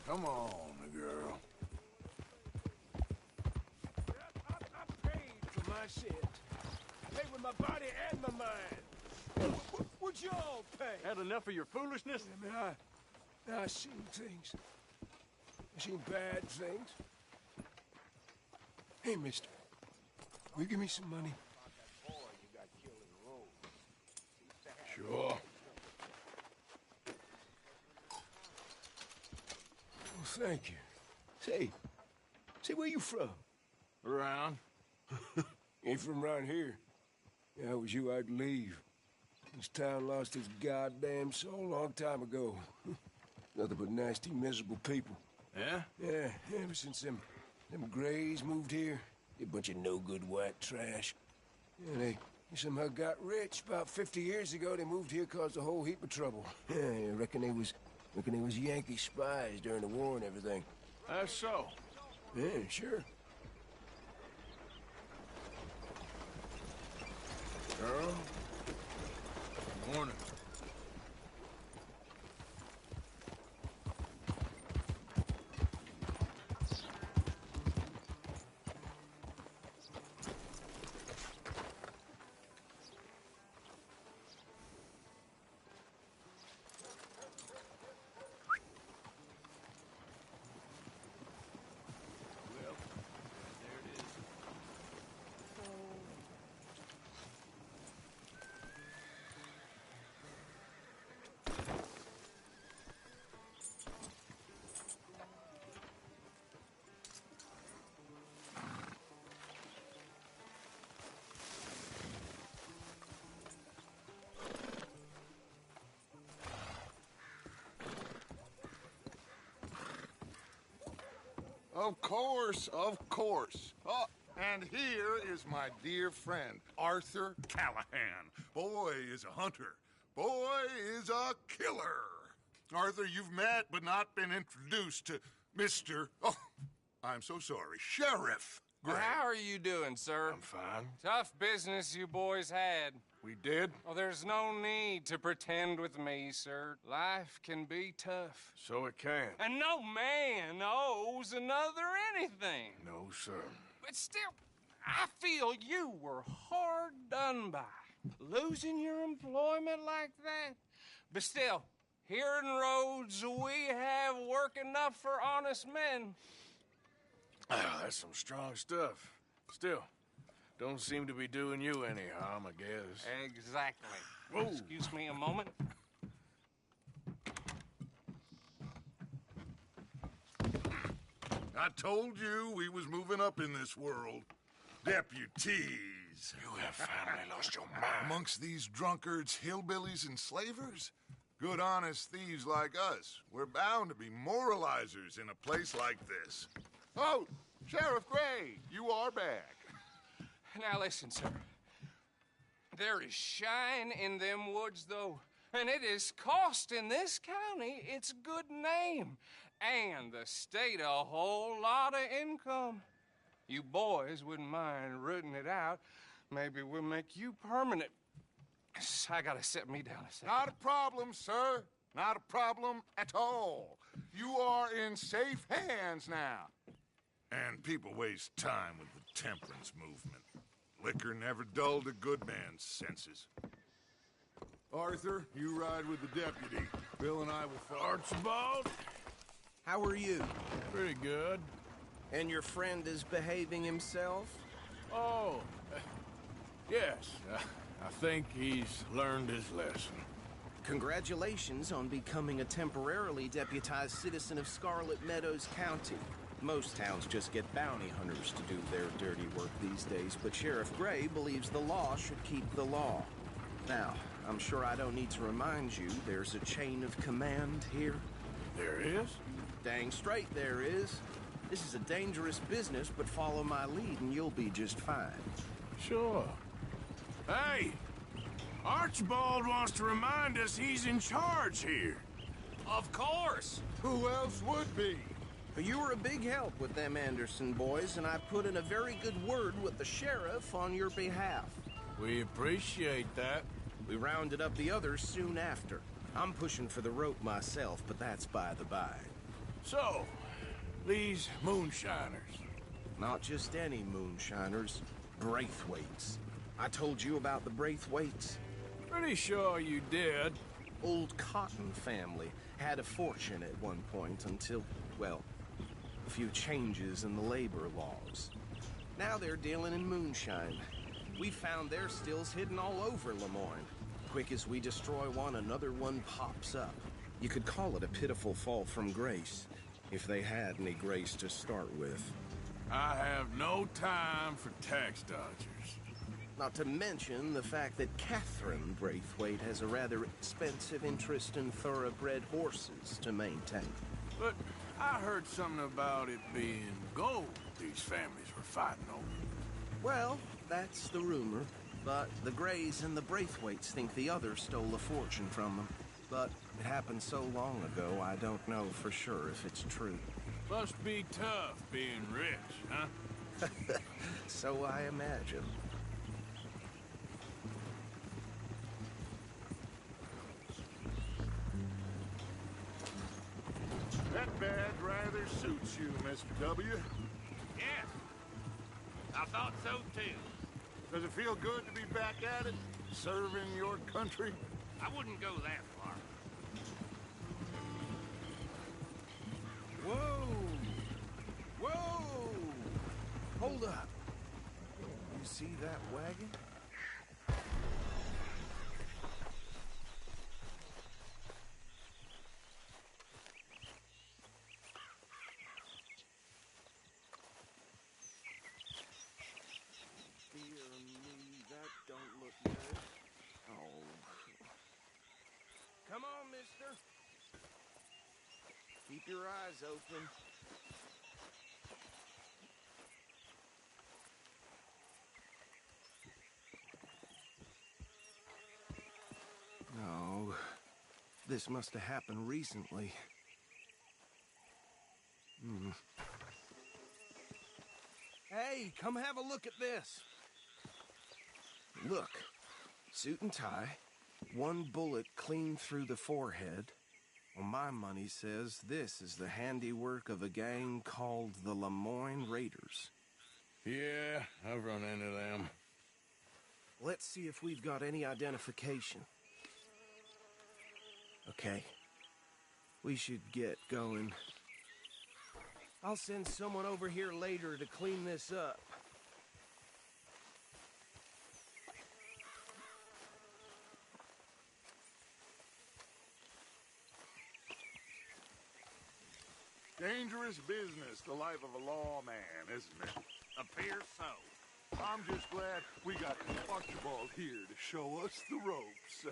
Come on, girl. I paid for my shit. Paid with my body and my mind. What'd y'all pay? Had enough of your foolishness? I mean, I seen things. I seen bad things. Hey, mister. Will you give me some money? Sure. Well, thank you. Say, where you from? Around. Ain't from around here. Yeah, it was you I'd leave. This town lost its goddamn soul a long time ago. Nothing but nasty, miserable people. Yeah? Yeah, ever since them Grays moved here, they a bunch of no-good white trash. Yeah, they somehow got rich. About 50 years ago, they moved here, caused a whole heap of trouble. Yeah, I reckon they was Yankee spies during the war and everything. That's so. Yeah, sure. Girl? Morning. Of course, of course. Oh, and here is my dear friend, Arthur Callahan. Boy is a hunter. Boy is a killer. Arthur, you've met but not been introduced to Mr. Oh, I'm so sorry, Sheriff Gray. How are you doing, sir? I'm fine. Tough business you boys had. We did? Well, there's no need to pretend with me, sir. Life can be tough. So it can. And no man owes another anything. No, sir. But still, I feel you were hard done by. Losing your employment like that. But still, here in Rhodes, we have work enough for honest men. Ah, that's some strong stuff. Still, don't seem to be doing you any harm, I guess. Exactly. Whoa. Excuse me a moment. I told you we was moving up in this world. Deputies. You have finally lost your mind. Amongst these drunkards, hillbillies, and slavers? Good, honest thieves like us. We're bound to be moralizers in a place like this. Oh, Sheriff Gray, you are back. Now listen, sir. There is shine in them woods, though, and it is costing this county its good name, and the state a whole lot of income. You boys wouldn't mind rooting it out. Maybe we'll make you permanent. I gotta sit me down a second. Not a problem, sir. Not a problem at all. You are in safe hands now. And people waste time with the temperance movement. Liquor never dulled a good man's senses. Arthur, you ride with the deputy. Bill and I will follow. Archibald? How are you? Pretty good. And your friend is behaving himself? Oh, yes. I think he's learned his lesson. Congratulations on becoming a temporarily deputized citizen of Scarlet Meadows County. Most towns just get bounty hunters to do their dirty work these days, but Sheriff Gray believes the law should keep the law. Now, I'm sure I don't need to remind you there's a chain of command here. There is? Dang straight there is. This is a dangerous business, but follow my lead and you'll be just fine. Sure. Hey! Archibald wants to remind us he's in charge here. Of course. Who else would be? You were a big help with them Anderson boys, and I put in a very good word with the sheriff on your behalf. We appreciate that. We rounded up the others soon after. I'm pushing for the rope myself, but that's by the by. So, these moonshiners. Not just any moonshiners, Braithwaites. I told you about the Braithwaites? Pretty sure you did. Old Cotton family had a fortune at one point until, well, a few changes in the labor laws. Now they're dealing in moonshine. We found their stills hidden all over Lemoyne. Quick as we destroy one, another one pops up. You could call it a pitiful fall from grace, if they had any grace to start with. I have no time for tax dodgers. Not to mention the fact that Catherine Braithwaite has a rather expensive interest in thoroughbred horses to maintain. But I heard something about it being gold these families were fighting over. Well, that's the rumor. But the Greys and the Braithwaites think the others stole a fortune from them. But it happened so long ago, I don't know for sure if it's true. Must be tough being rich, huh? So I imagine. That badge rather suits you, Mr. W. Yes, I thought so too. Does it feel good to be back at it, serving your country? I wouldn't go that far. Whoa! Whoa! Hold up. You see that wagon? Dear me, that don't look good. Oh. Come on, mister. Keep your eyes open. No. This must have happened recently. Hey, come have a look at this. Look. Suit and tie. One bullet clean through the forehead. Well, my money says this is the handiwork of a gang called the Lemoyne Raiders. Yeah, I've run into them. Let's see if we've got any identification. Okay. We should get going. I'll send someone over here later to clean this up. Dangerous business, the life of a lawman, isn't it? Appears so. I'm just glad we got Archibald here to show us the ropes.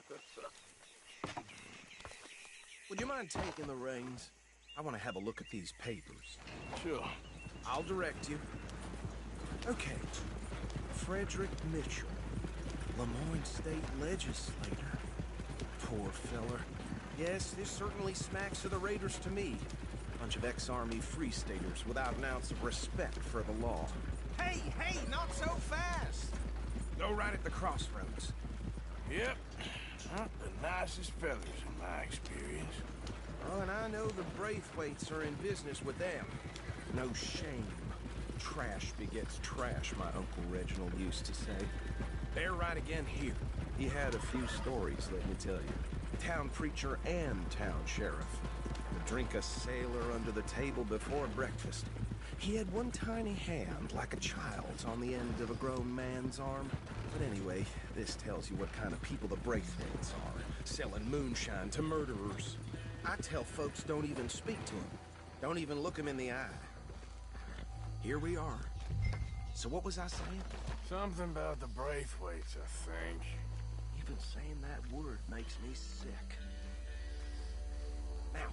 Would you mind taking the reins? I want to have a look at these papers. Sure. I'll direct you. Okay. Frederick Mitchell, Lemoyne State Legislator. Poor feller. Yes, this certainly smacks of the Raiders to me. Bunch of ex-Army Free Staters without an ounce of respect for the law. Hey, hey, not so fast! Go right at the crossroads. Yep. Not the nicest fellas in my experience. Oh, and I know the Braithwaites are in business with them. No shame. Trash begets trash, my Uncle Reginald used to say. They're right again here. He had a few stories, let me tell you. Town preacher and town sheriff. Would drink a sailor under the table before breakfast. He had one tiny hand, like a child's, on the end of a grown man's arm. But anyway, this tells you what kind of people the Braithwaites are. Selling moonshine to murderers. I tell folks don't even speak to them. Don't even look them in the eye. Here we are. So what was I saying? Something about the Braithwaites, I think. Even saying that word makes me sick. Now,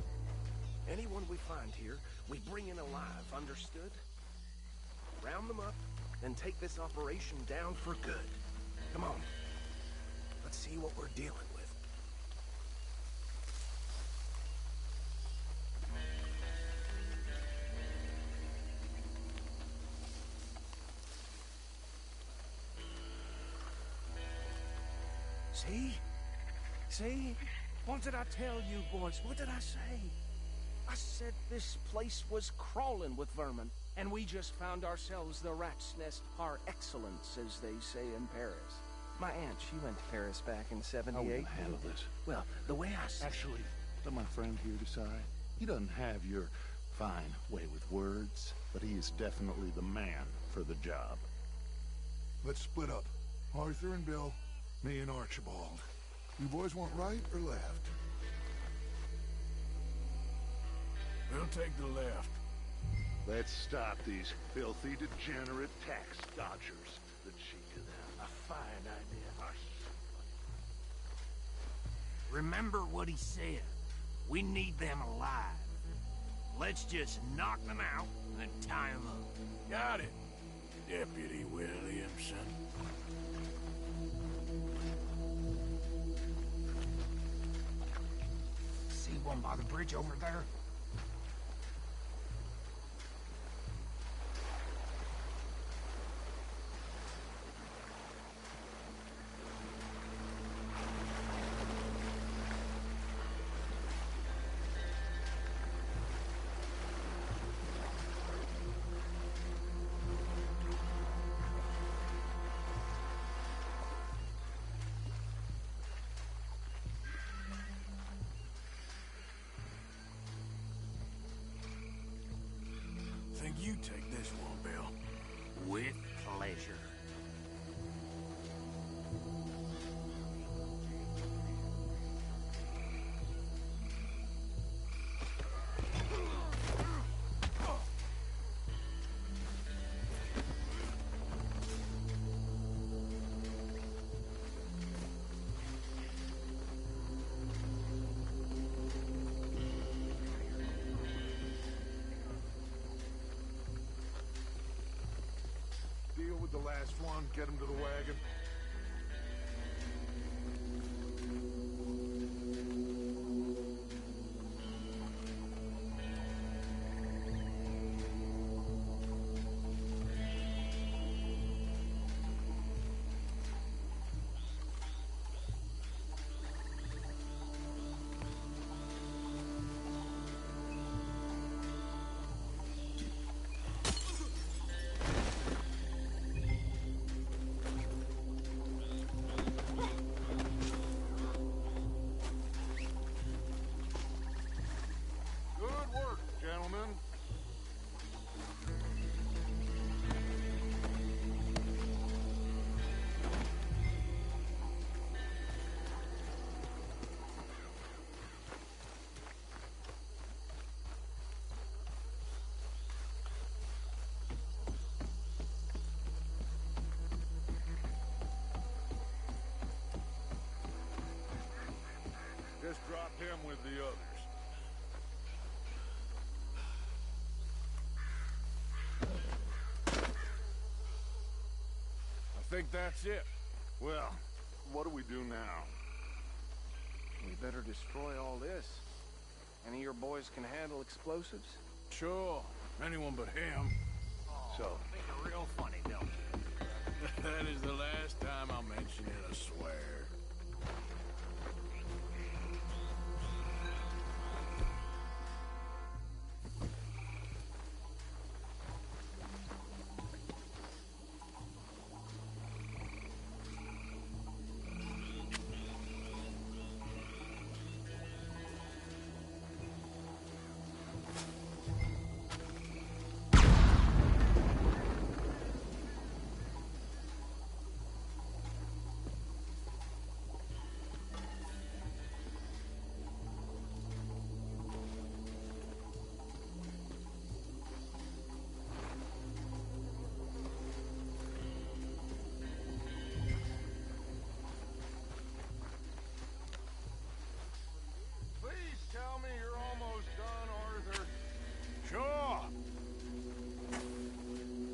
anyone we find here, we bring in alive, understood? Round them up, then take this operation down for good. Come on. Let's see what we're dealing with. See? See? What did I tell you, boys? What did I say? I said this place was crawling with vermin, and we just found ourselves the rat's nest par excellence, as they say in Paris. My aunt, she went to Paris back in '78. How are we gonna handle this? Well, the way I see Actually, let my friend here decide. He doesn't have your fine way with words, but he is definitely the man for the job. Let's split up. Arthur and Bill, me and Archibald. You boys want right or left? We'll take the left. Let's stop these filthy, degenerate tax dodgers. The cheek of them. A fine idea. Remember what he said. We need them alive. Let's just knock them out and then tie them up. Got it, Deputy Williamson. See one by the bridge over there? Think you take this one, Bill. With pleasure. Deal with the last one, get him to the wagon. Good work, gentlemen. Just drop him with the others. I think that's it. Well, what do we do now? we better destroy all this. Any of your boys can handle explosives? Sure. Anyone but him. So, Think you're real funny, don't you? That is the last time I'll mention it, I swear. Please tell me you're almost done, Arthur. Sure.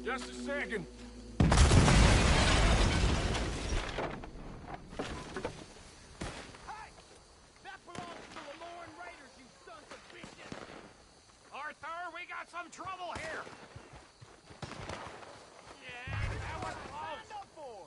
Just a second. Hey! That belongs to the Lauren Raiders, you sons of bitches! Arthur, we got some trouble here! Yeah, that was close! Stand up for!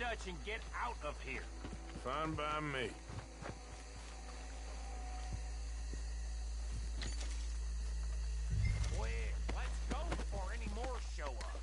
Dutch and get out of here. Fine by me. Quick, let's go before any more show up.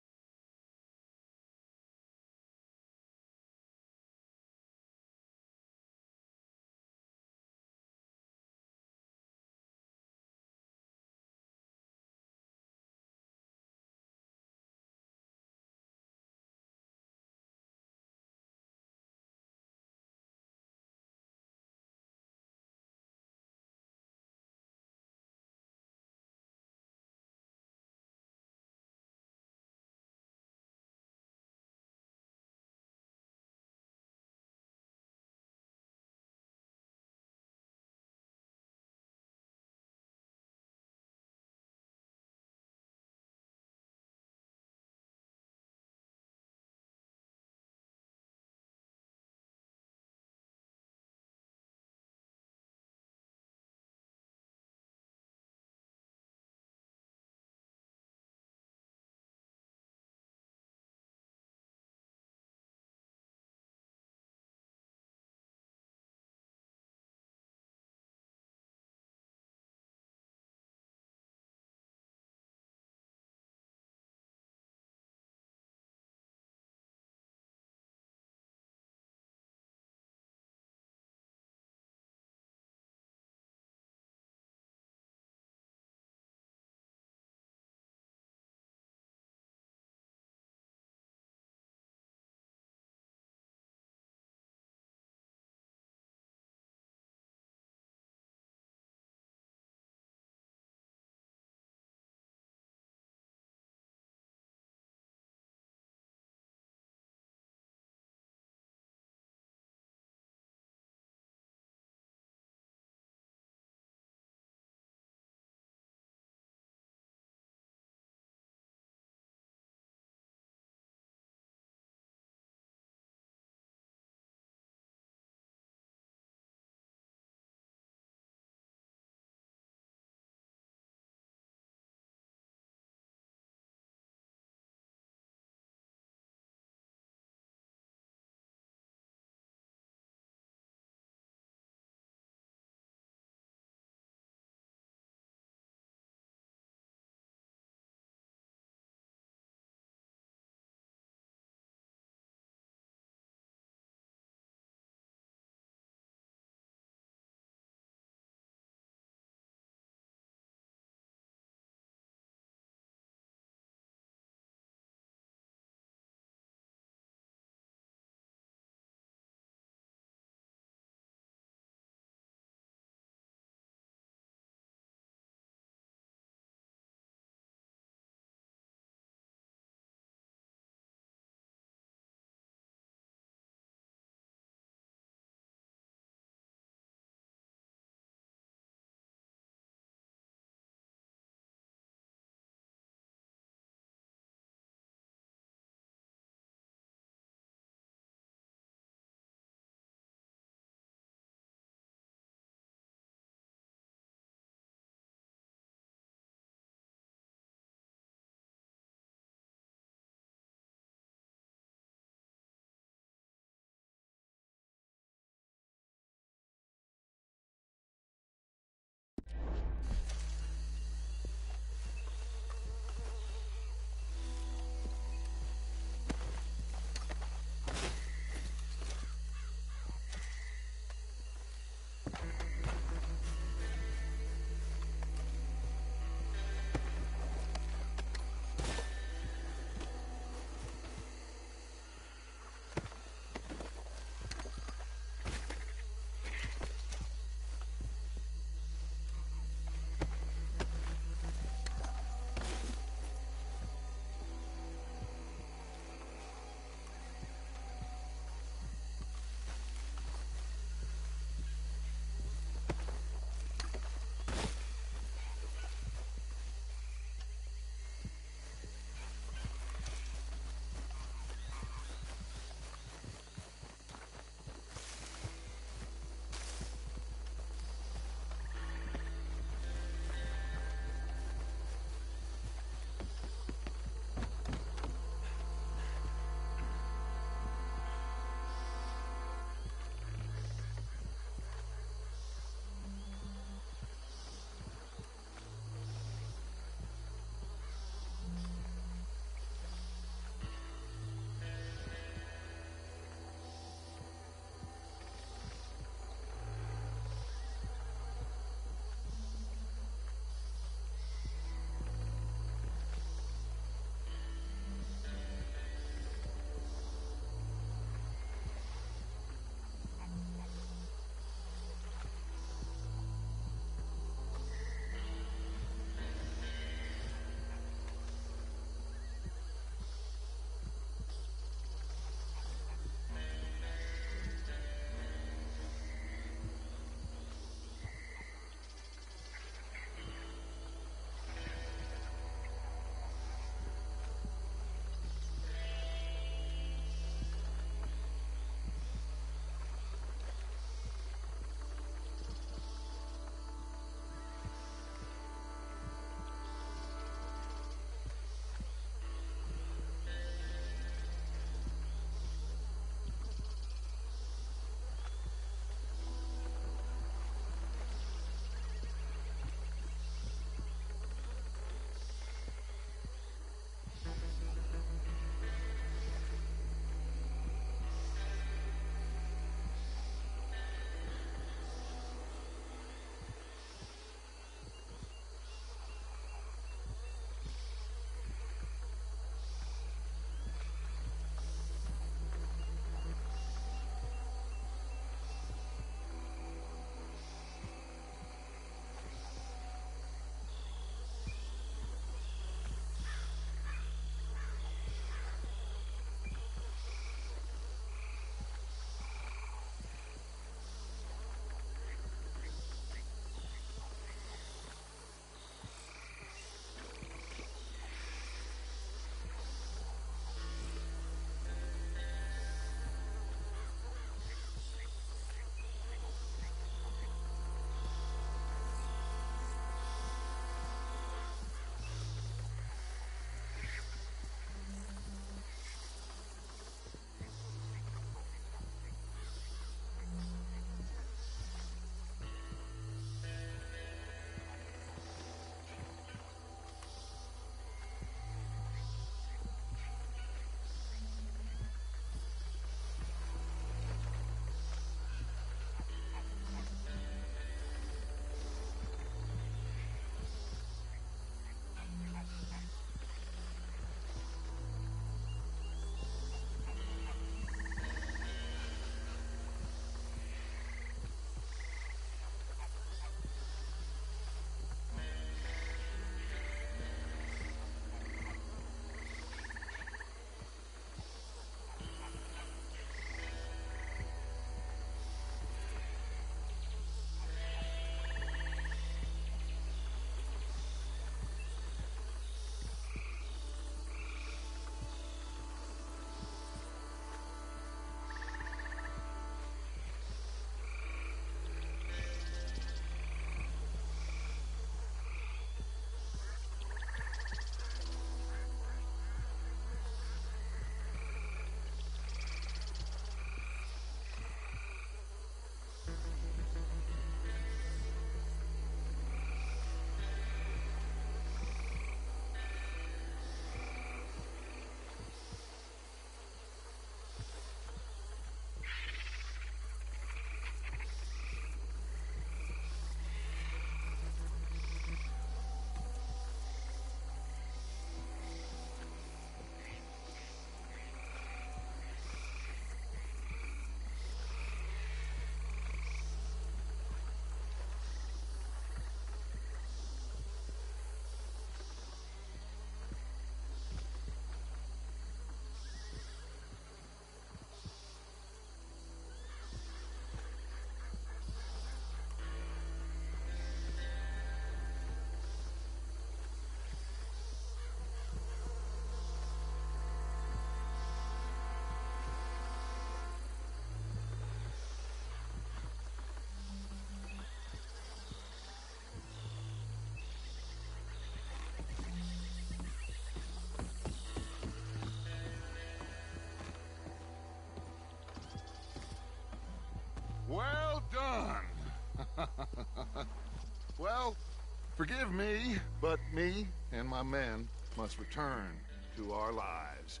Forgive me, but me and my men must return to our lives.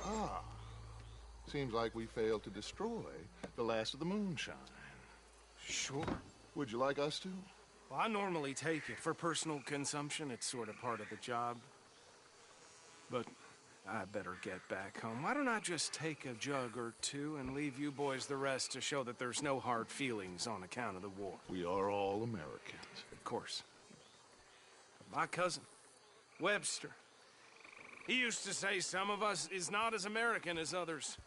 Ah. Seems like we failed to destroy the last of the moonshine. Sure. Would you like us to? Well, I normally take it for personal consumption. It's sort of part of the job. But I better get back home. Why don't I just take a jug or two and leave you boys the rest to show that there's no hard feelings on account of the war? We are all Americans. Of course. My cousin, Webster, he used to say some of us is not as American as others,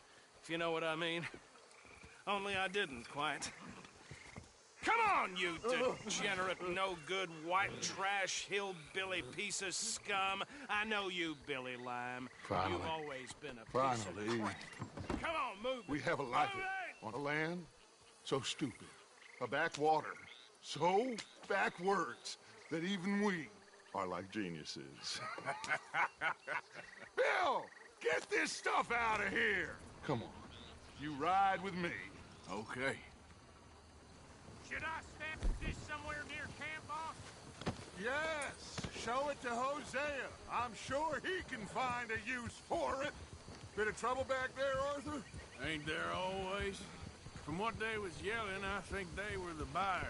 if you know what I mean. Only I didn't quite. Come on, you degenerate, no-good, white trash, hillbilly piece of scum. I know you, Billy Lime. Finally. You've always been a piece of crap. Come on, move it. We have a life Move it! on a land so stupid, a backwater so backwards that even we are like geniuses. Bill, get this stuff out of here. Come on, you ride with me. Okay. Should I step this somewhere near camp, boss? Yes, show it to Hosea. I'm sure he can find a use for it. Bit of trouble back there, Arthur? Ain't there always? From what they was yelling, I think they were the buyers.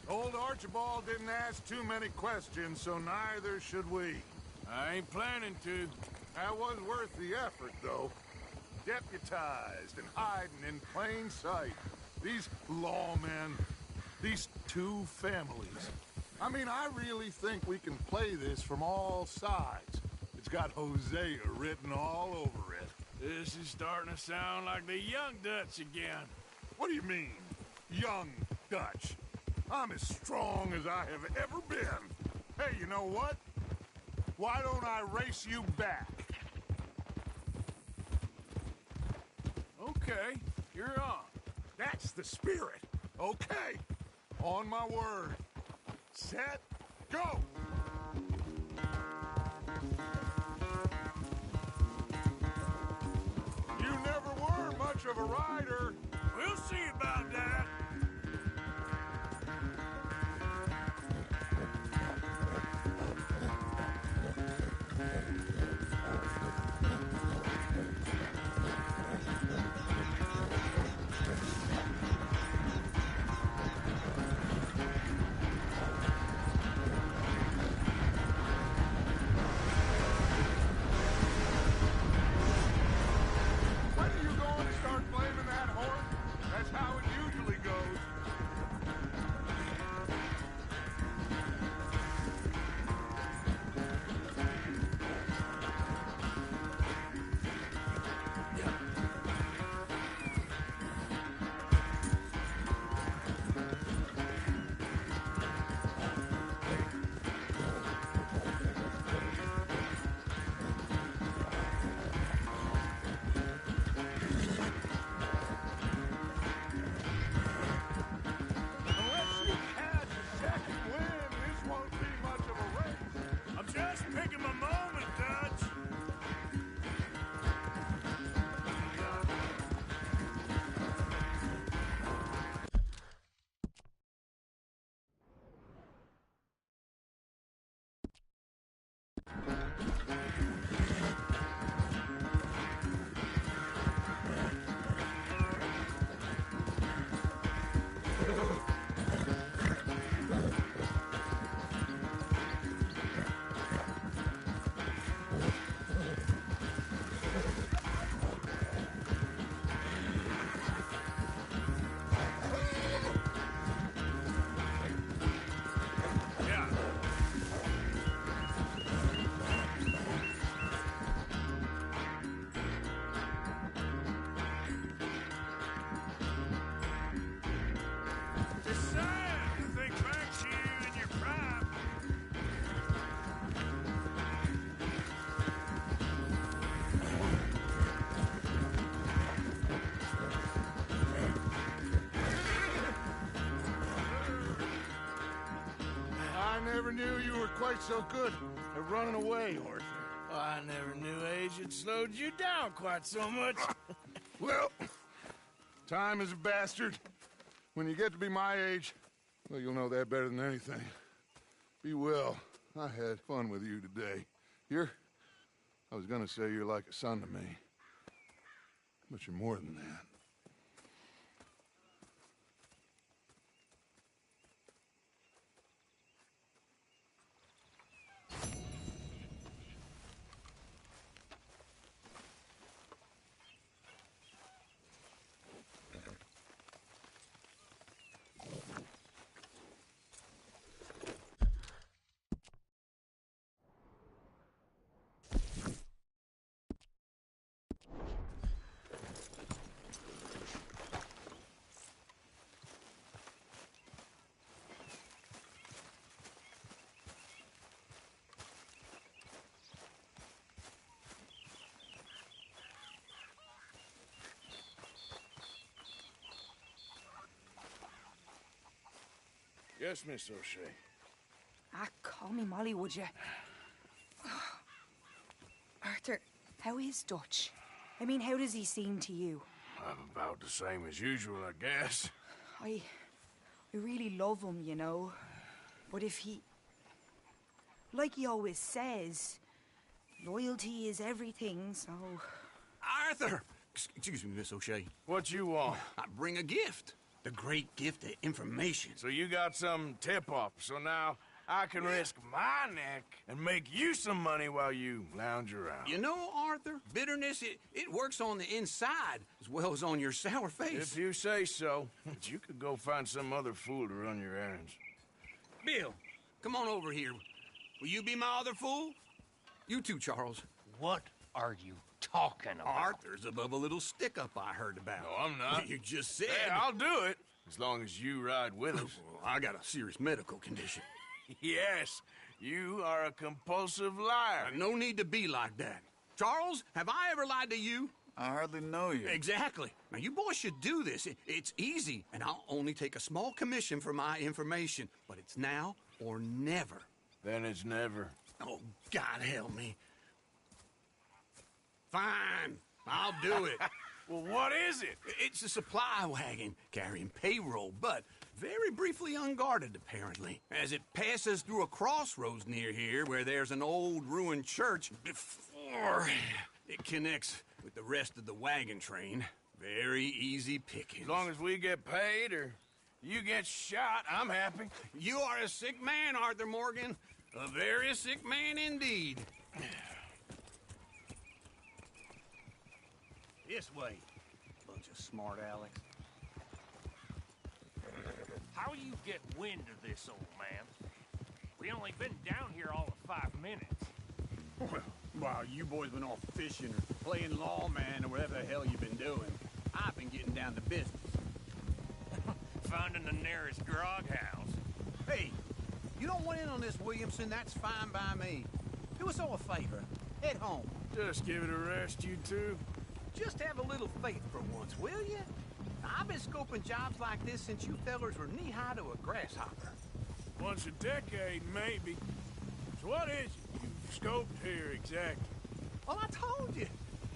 Old Archibald didn't ask too many questions, so neither should we. I ain't planning to. That was worth the effort, though. Deputized and hiding in plain sight. These lawmen, these two families. I mean, I really think we can play this from all sides. It's got Hosea written all over it. This is starting to sound like the Young Dutch again. What do you mean, young Dutch? I'm as strong as I have ever been. Hey, you know what? Why don't I race you back? Okay, you're on. That's the spirit. Okay. On my word. Set, go! You never were much of a rider. We'll see about that. When are you going to start blaming that horse? That's how it usually goes. Unless you catch a second wind, this won't be much of a race. I'm just picking my moment, Dutch. Yeah. Just saying, think back to you in your prime. I never knew you were quite so good at running away, Arthur. I never knew age had slowed you down quite so much. Well, time is a bastard. When you get to be my age, well, you'll know that better than anything. Be well. I had fun with you today. I was gonna say you're like a son to me. But you're more than that. Yes, Miss O'Shea. Ah, call me Molly, would you? Arthur, how is Dutch? I mean, how does he seem to you? I'm about the same as usual, I guess. I really love him, you know. But if he... Like he always says, loyalty is everything, so... Arthur! Excuse me, Miss O'Shea. What you want? I bring a gift. The great gift of information. So you got some tip-off, so now I can risk my neck and make you some money while you lounge around. You know, Arthur, bitterness, it works on the inside as well as on your sour face. If you say so. But you could go find some other fool to run your errands. Bill, come on over here. Will you be my other fool? You too, Charles. What are you talking about? Arthur's above a little stick-up I heard about. No, I'm not. You just said... Hey, I'll do it, as long as you ride with us. Well, I got a serious medical condition. Yes, you are a compulsive liar. No need to be like that. Charles, have I ever lied to you? I hardly know you. Exactly. Now, you boys should do this. It's easy, and I'll only take a small commission for my information. But it's now or never. Then it's never. Oh, God help me. Fine. I'll do it. Well, what is it? It's a supply wagon carrying payroll, but very briefly unguarded, apparently, as it passes through a crossroads near here where there's an old ruined church before it connects with the rest of the wagon train. Very easy pickings. As long as we get paid or you get shot, I'm happy. You are a sick man, Arthur Morgan. A very sick man indeed. This way, bunch of smart Alex. How you get wind of this, old man? We only been down here all of 5 minutes. Well, while you boys been off fishing or playing lawman or whatever the hell you've been doing, I've been getting down to business. Finding the nearest grog house. Hey, you don't want in on this, Williamson, that's fine by me. Do us all a favor. Head home. Just give it a rest, you two. Just have a little faith for once, will you? I've been scoping jobs like this since you fellers were knee-high to a grasshopper. Once a decade, maybe. So what is it you've scoped here exactly? Well, I told you.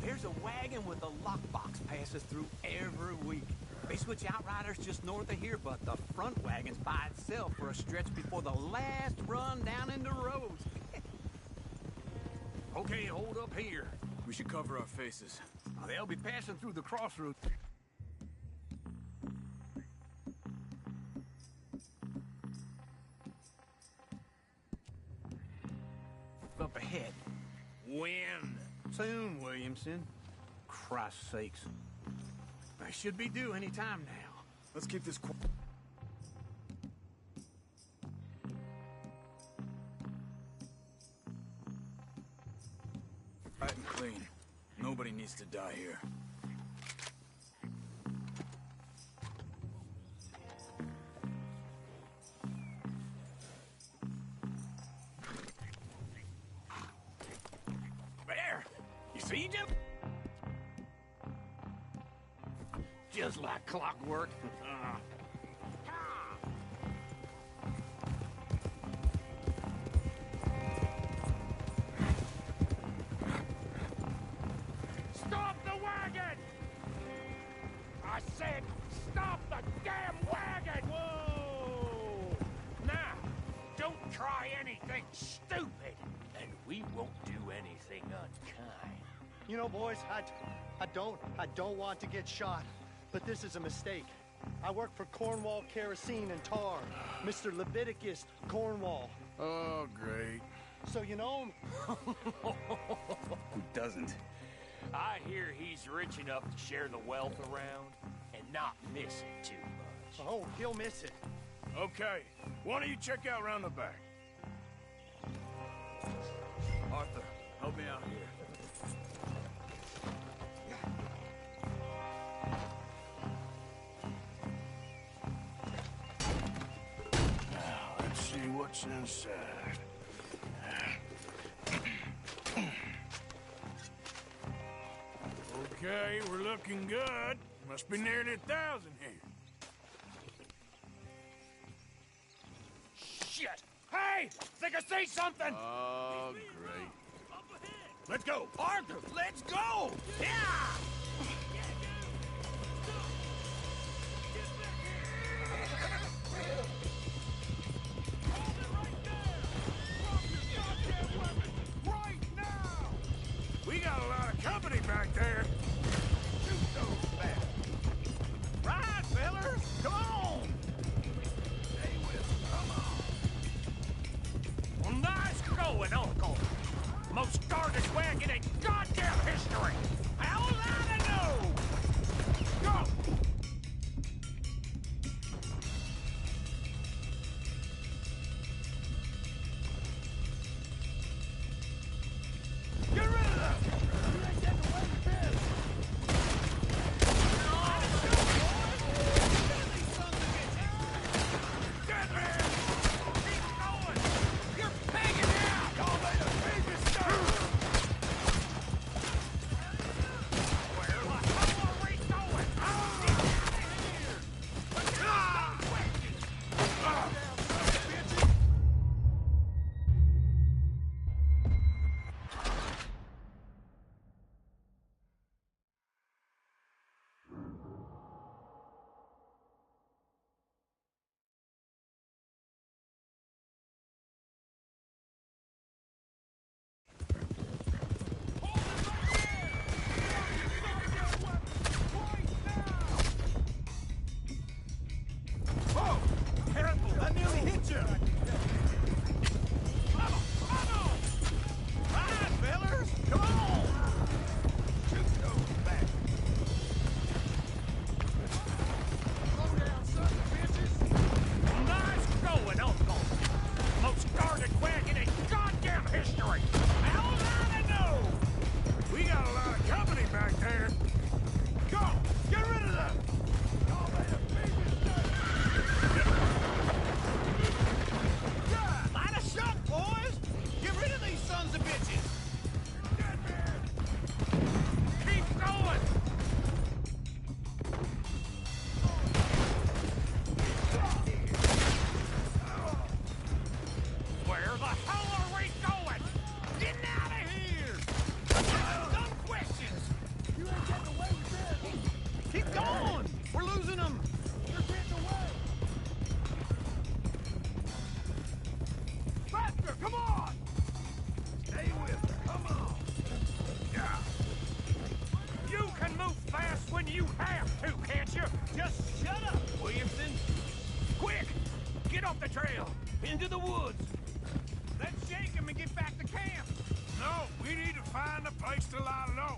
There's a wagon with a lockbox passes through every week. They switch outriders just north of here, but the front wagon's by itself for a stretch before the last run down into Rhodes. Okay, hold up here. We should cover our faces. They'll be passing through the crossroads. Up ahead. When? Soon, Williamson. Christ's sakes. I should be due any time now. Let's keep this quiet. Quiet and clean. Nobody needs to die here. There! You see him? Just like clockwork. Stop the wagon! I said, stop the damn wagon! Whoa! Now, don't try any stupid, and we won't do anything unkind. You know, boys, I don't want to get shot, but this is a mistake. I work for Cornwall Kerosene and Tar, Mr. Leviticus Cornwall. Oh, great. So you know him? Who doesn't? I hear he's rich enough to share the wealth around and not miss it too much. Oh, he'll miss it. Okay, why don't you check out around the back? Arthur, help me out here. Now, let's see what's inside. Okay, we're looking good. Must be nearly 1,000 here. Shit! Hey! Think I see something! Oh, great. Let's go! Arthur, let's go! Yeah! Right now! We got a lot of company back there. Shoot those back. Right, fellas! Come on! Stay with us. Come on. Well, nice going, Uncle. Most guarded wagon in goddamn history! How was I to know? Go! Get rid of them! You ain't getting away with this! Get there! Keep going! You're pegging out! Y'all made a baby stuff! Where the hell are we going? Get out of here! Ah! Whoa! Careful! I nearly hit you! Come on! Right, fellers! Come on! Shoot those back! Slow down, son of bitches! Nice going, Uncle! Most guarded wagon in goddamn history! How was I to know? We got a lot of company back there. Go! Get rid of them! Y'all made a big mistake! Line us up, boys! Get rid of these sons of bitches! Keep going! Where the hell are we going? Getting out of here! Dumb questions! You ain't getting away with this! Keep going! We're losing them! You're getting away! Faster! Come on! Stay with me! Come on! Yeah! You can move fast when you have to, can't you? Just shut up, Williamson! Quick! Get off the trail! Into the woods! Let's shake him and get back to camp! No, we need to find a place to lie low.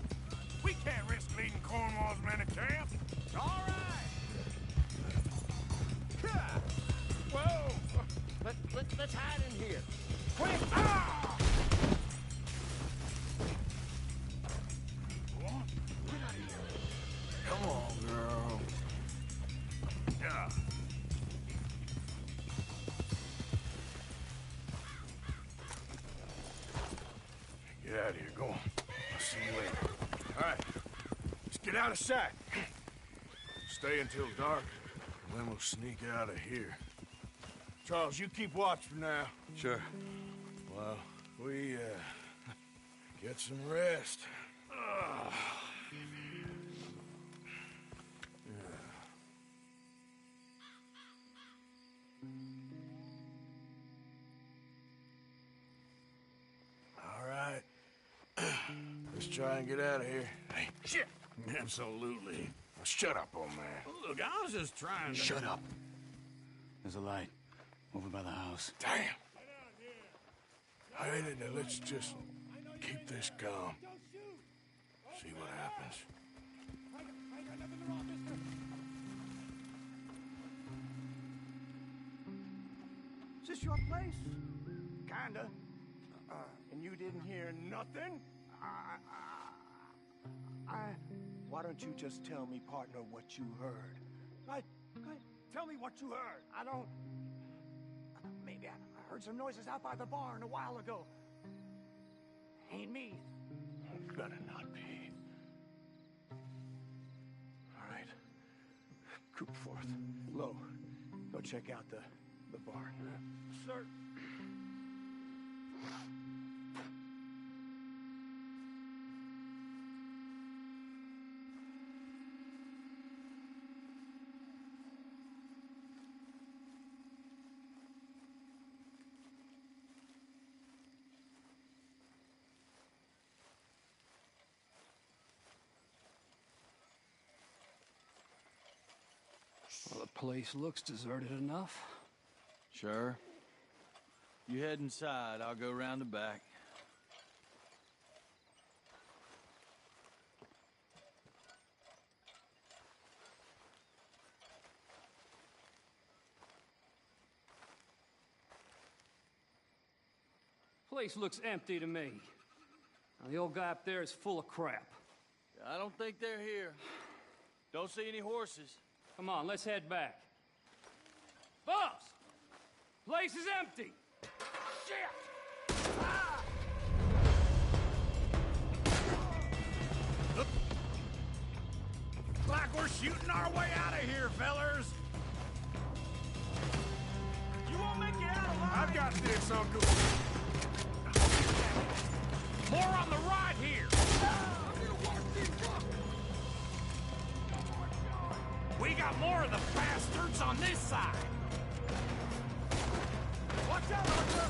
We can't risk leading Cornwall's men to camp. All right! Whoa! Let's hide in here. Quick! Ah! What? Come on, girl. Yeah. Get out of here. Go on. I'll see you later. All right. Let's get out of sight. Stay until dark, and then we'll sneak out of here. Charles, you keep watch for now. Sure. Well, we, get some rest. Ugh. try and get out of here. Hey, shit! Absolutely. Now shut up, old man. Look, I was just trying to... Shut up. There's a light over by the house. Damn. All right, now let's just keep this calm. See what happens. Is this your place? Kinda. And you didn't hear nothing? Why don't you just tell me, partner, what you heard? Right? Tell me what you heard. I don't... Maybe I heard some noises out by the barn a while ago. Ain't me. Better not be. All right. Group forth. Low. Go check out the barn. Sir. Well, the place looks deserted enough. Sure. You head inside, I'll go round the back. Place looks empty to me. Now, the old guy up there is full of crap. I don't think they're here. Don't see any horses. Come on, let's head back. Boss! Place is empty! Shit! Looks like we're shooting our way out of here, fellers. You won't make it out alive! I've got this, Uncle. More on the right here! We got more of the bastards on this side. Watch out, Arthur!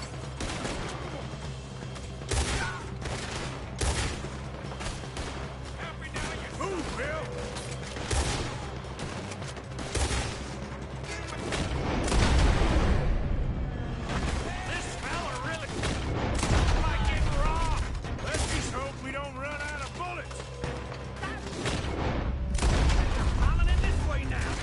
Happy now you move, Bill. This fella really might get raw. Let's just hope we don't run out of bullets. Piling in this way now.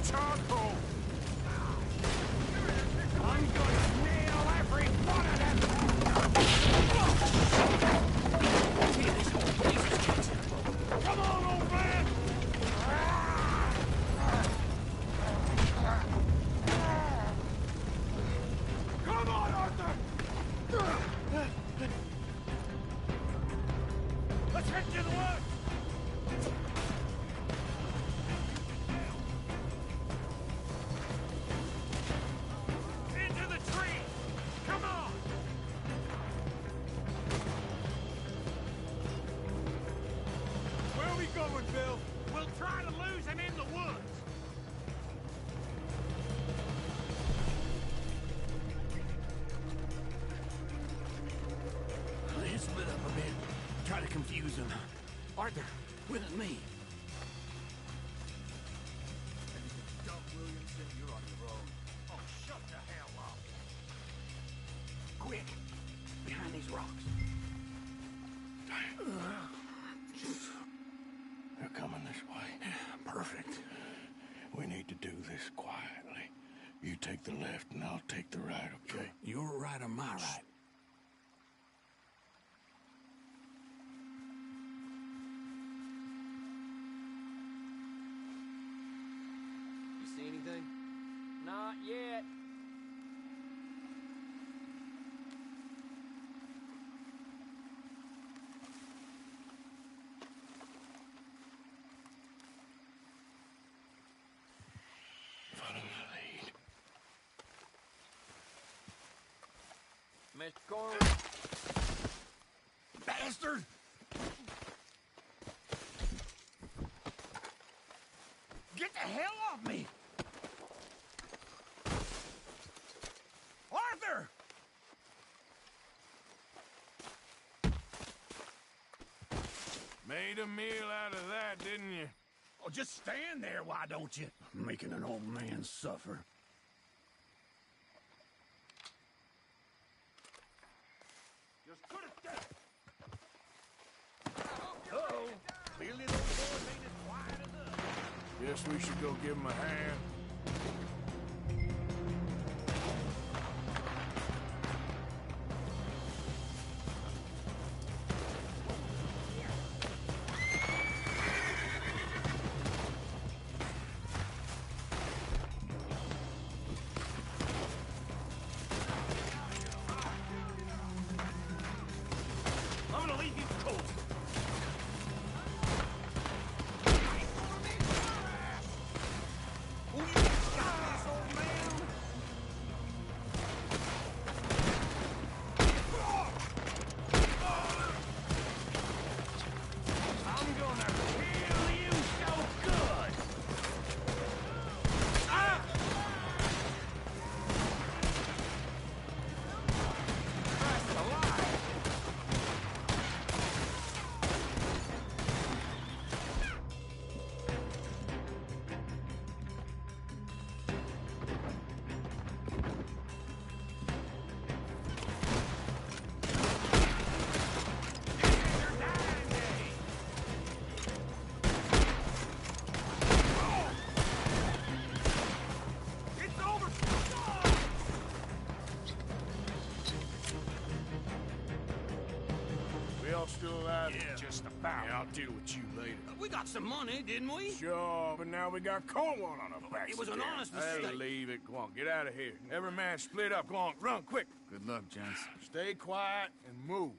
charcoal! I'm gonna nail every one of them! Come on, old man! Come on, Arthur! Let's head to the woods! Into the tree! Come on! Where are we going, Bill? We'll try to lose him in the woods! Let's split up a bit. Try to confuse him. Arthur, with me. Doug Williamson, you're on your own. Oh, shut the hell up! Quick! Behind these rocks. They're coming this way. Perfect. We need to do this quietly. You take the left and I'll take the right, okay? Your right or my right? You see anything? Not yet. Follow my lead. Mr. Cornwall. Bastard! Get the hell off me! Arthur! Made a meal out of that, didn't you? Oh, just stand there, why don't you? Making an old man suffer. Just put it down! Uh-oh! Clearly those boys ain't as quiet as us. Guess we should go give him a hand. I'm gonna leave you coast. Who you got this, old man? I'm gonna kill you so good. Ah! Christ alive! It's over! We all still alive? Yeah. Just about. Yeah, I'll deal with you later. We got some money, didn't we? Sure, but now we got Cornwall on our backs. It was an again. honest Hey, mistake. leave it. Go on, get out of here. Every man split up. Go on, run, quick. Good luck, gents. Stay quiet and move.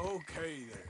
Okay there.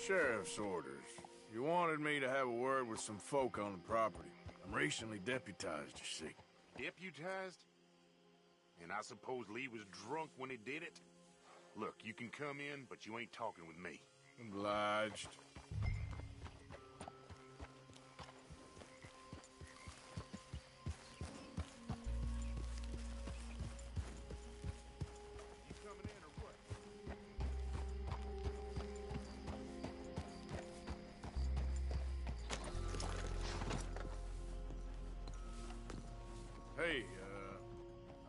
Sheriff's orders. You wanted me to have a word with some folk on the property. I'm recently deputized, you see. Deputized? And I suppose Lee was drunk when he did it? Look, you can come in, but you ain't talking with me. Obliged. You coming in or what? Hey,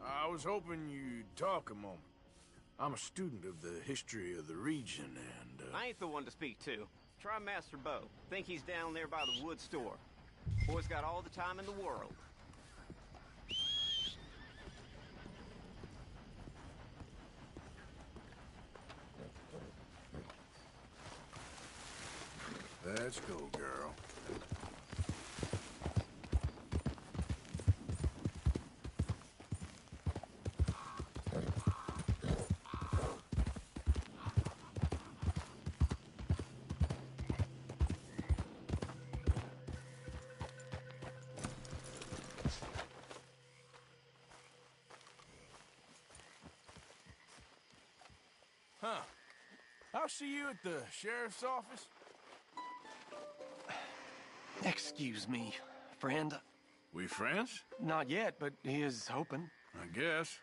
I was hoping you'd talk a moment. I'm a student of the history of the region, and, I ain't the one to speak to. Try Master Bo. Think he's down there by the wood store. Boy's got all the time in the world. Let's go, girl. Huh. I'll see you at the sheriff's office. Excuse me, friend. We friends? Not yet, but he is hoping. I guess.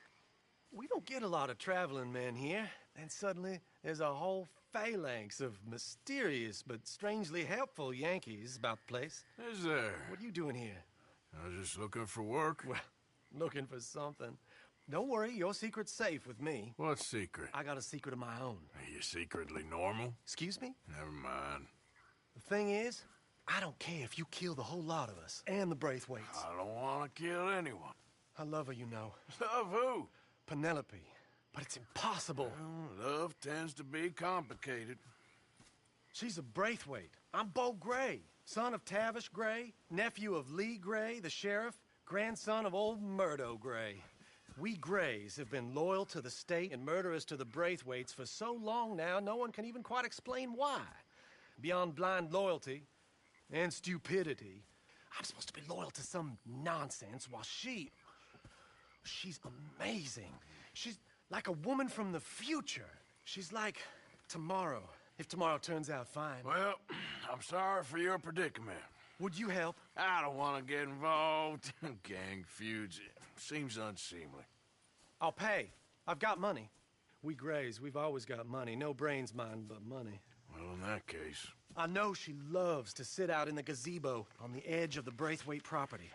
We don't get a lot of traveling men here, and suddenly there's a whole phalanx of mysterious but strangely helpful Yankees about the place. Is there? What are you doing here? I was just looking for work. Well, looking for something. Don't worry, your secret's safe with me. What secret? I got a secret of my own. Are you secretly normal? Excuse me? Never mind. The thing is, I don't care if you kill the whole lot of us and the Braithwaites. I don't want to kill anyone. I love her, you know. Love who? Penelope. But it's impossible. Well, love tends to be complicated. She's a Braithwaite. I'm Bo Gray, son of Tavish Gray, nephew of Lee Gray, the sheriff, grandson of old Murdo Gray. We Grays have been loyal to the state and murderous to the Braithwaites for so long now, no one can even quite explain why. Beyond blind loyalty and stupidity, I'm supposed to be loyal to some nonsense while she's amazing. She's like a woman from the future. She's like tomorrow, if tomorrow turns out fine. Well, I'm sorry for your predicament. Would you help? I don't want to get involved. Gang feuds. Seems unseemly. I'll pay. I've got money. We Grays, we've always got money. No brains, mind, but money. Well, in that case... I know she loves to sit out in the gazebo on the edge of the Braithwaite property.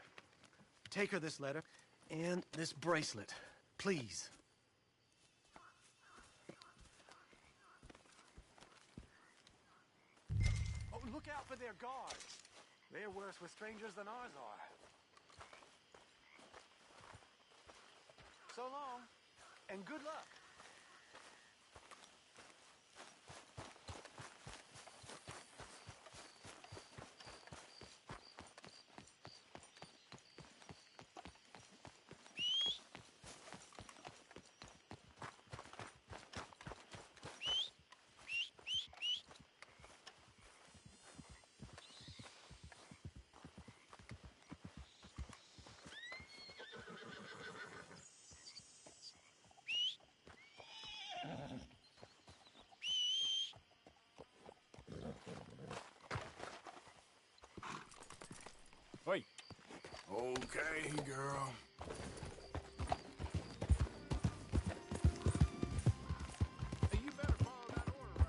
Take her this letter and this bracelet, please. Oh, look out for their guards. They're worse with strangers than ours are. So long, and good luck. Wait. Okay, girl. You better follow that order,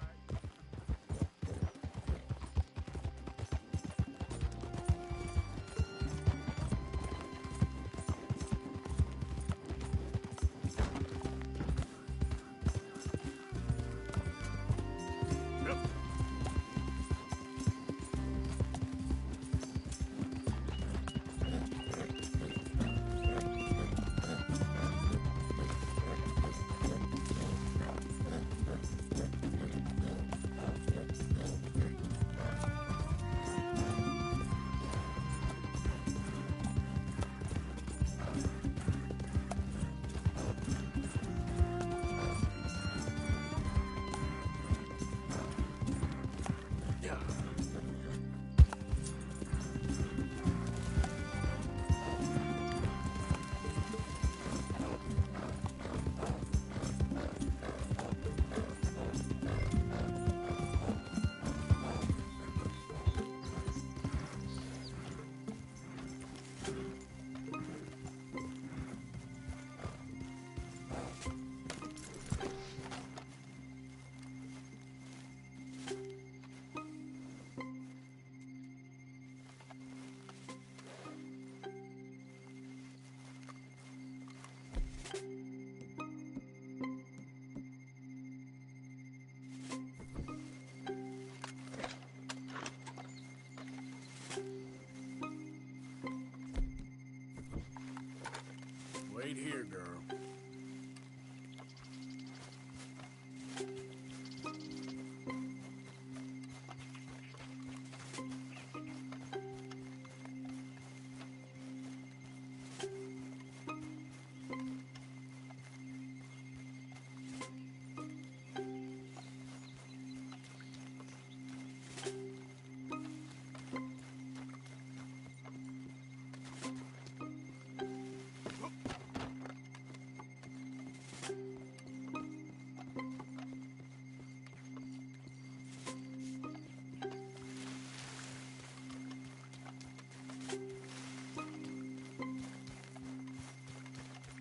Wait here, girl.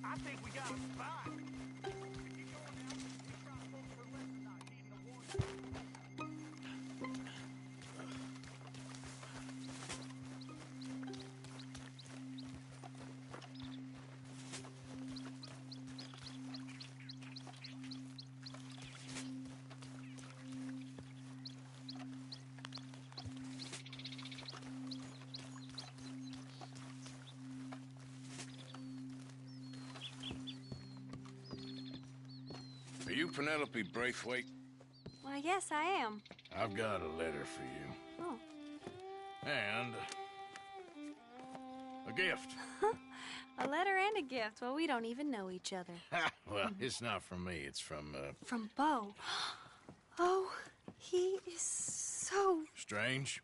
I think we got a spot. If you go now, we try to look for less than not needing a warning. you Penelope Braithwaite? Why, yes, I am. I've got a letter for you. Oh. And a gift. A letter and a gift. Well, we don't even know each other. Well, it's not from me. It's from, From Bo. Oh, he is so... Strange?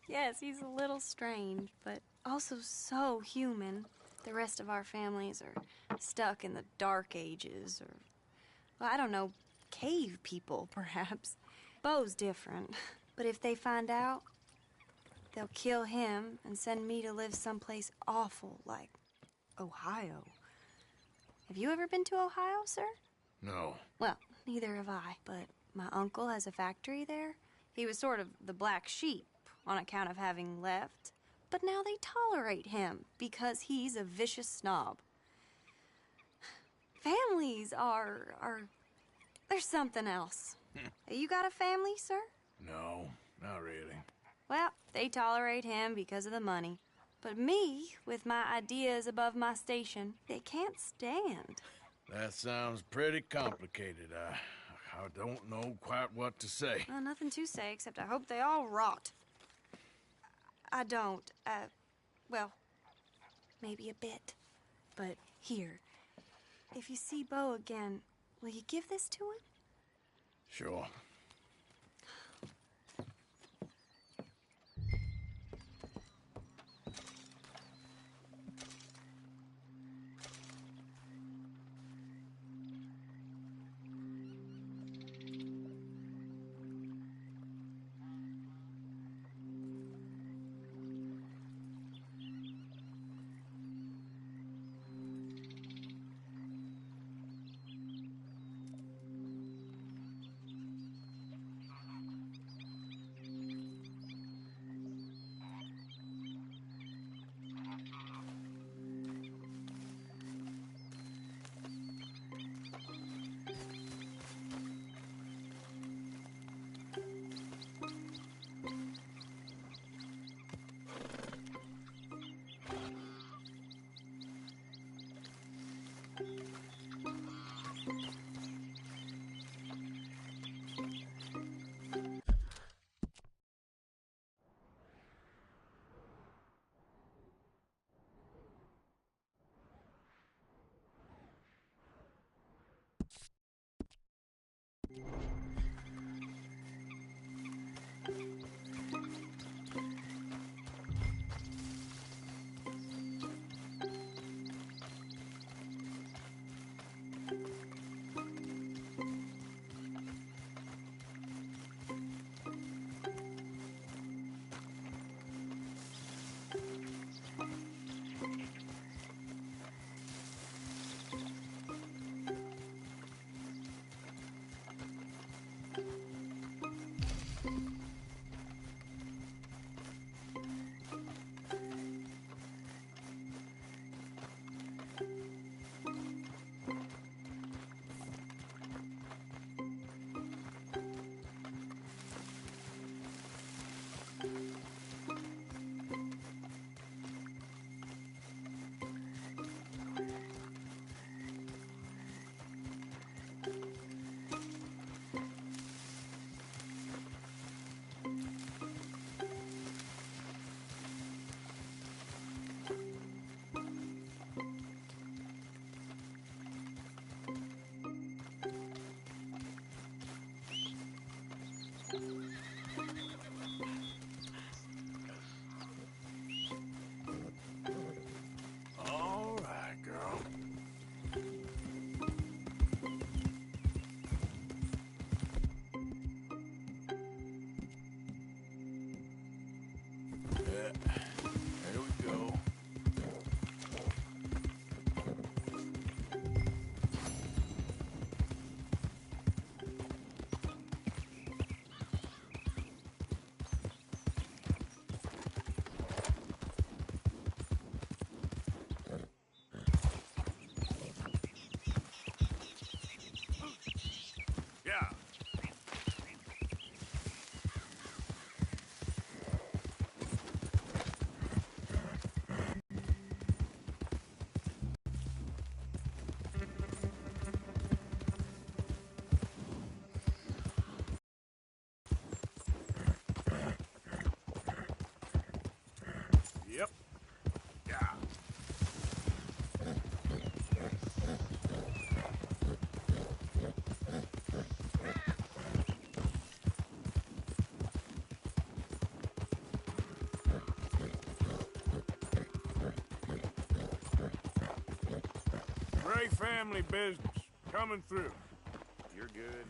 Yes, he's a little strange, but also so human. The rest of our families are stuck in the Dark Ages, or, well, I don't know, cave people, perhaps. Bo's different, but if they find out, they'll kill him and send me to live someplace awful like Ohio. Have you ever been to Ohio, sir? No. Well, neither have I, but my uncle has a factory there. He was sort of the black sheep on account of having left, but now they tolerate him because he's a vicious snob. Families there's something else. You got a family, sir? No, not really. Well, they tolerate him because of the money. But me, with my ideas above my station, they can't stand. That sounds pretty complicated. I don't know quite what to say. Well, nothing to say, except I hope they all rot. I don't, well, maybe a bit. But here, if you see Bo again, will you give this to him? Sure. Yep. Yeah. Gray family business. Coming through. You're good.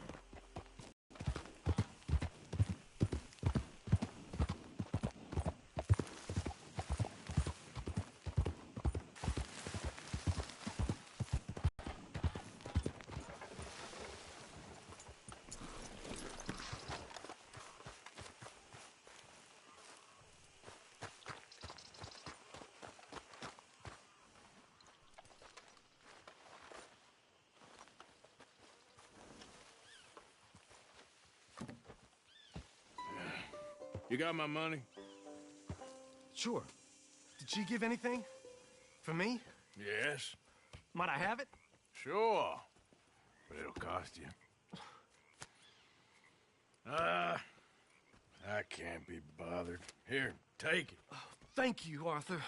You got my money? Sure. Did she give anything? For me? Yes. Might I have it? Sure. But it'll cost you. I can't be bothered. Here, take it. Oh, thank you, Arthur.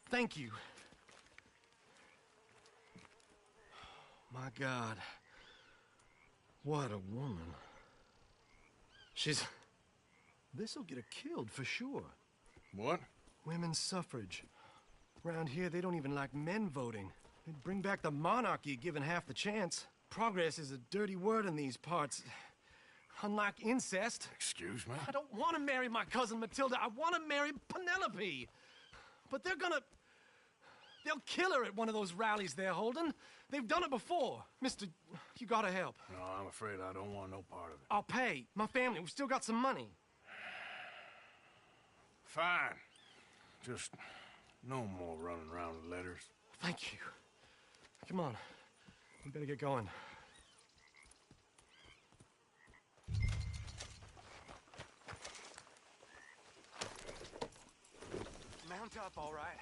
Thank you. My God. What a woman. This'll get her killed for sure. What? Women's suffrage. Around here, they don't even like men voting. They'd bring back the monarchy given half the chance. Progress is a dirty word in these parts. Unlike incest. Excuse me? I don't want to marry my cousin Matilda. I want to marry Penelope. But they'll kill her at one of those rallies they're holding. They've done it before. Mister, you gotta help. No, I'm afraid I don't want no part of it. I'll pay. My family, we've still got some money. Fine. Just no more running around with letters. Thank you. Come on. We better get going. Mount up, all right,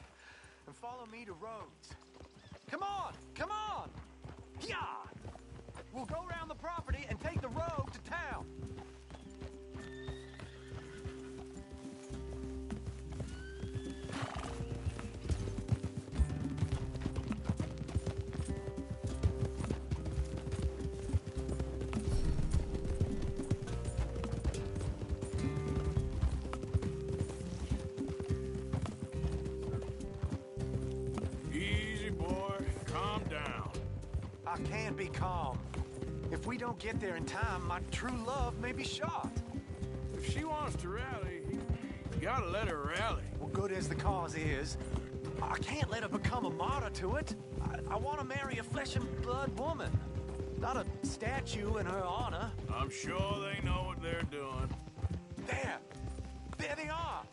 and follow me to Rhodes. Come on! Come on! Yeah! We'll go around the property and take the road to town. Easy, boy. Calm down. I can't be calm. If we don't get there in time, my true love may be shot. If she wants to rally, you gotta let her rally. Well, good as the cause is, I can't let her become a martyr to it. I want to marry a flesh and blood woman, not a statue in her honor. I'm sure they know what they're doing. There! There they are!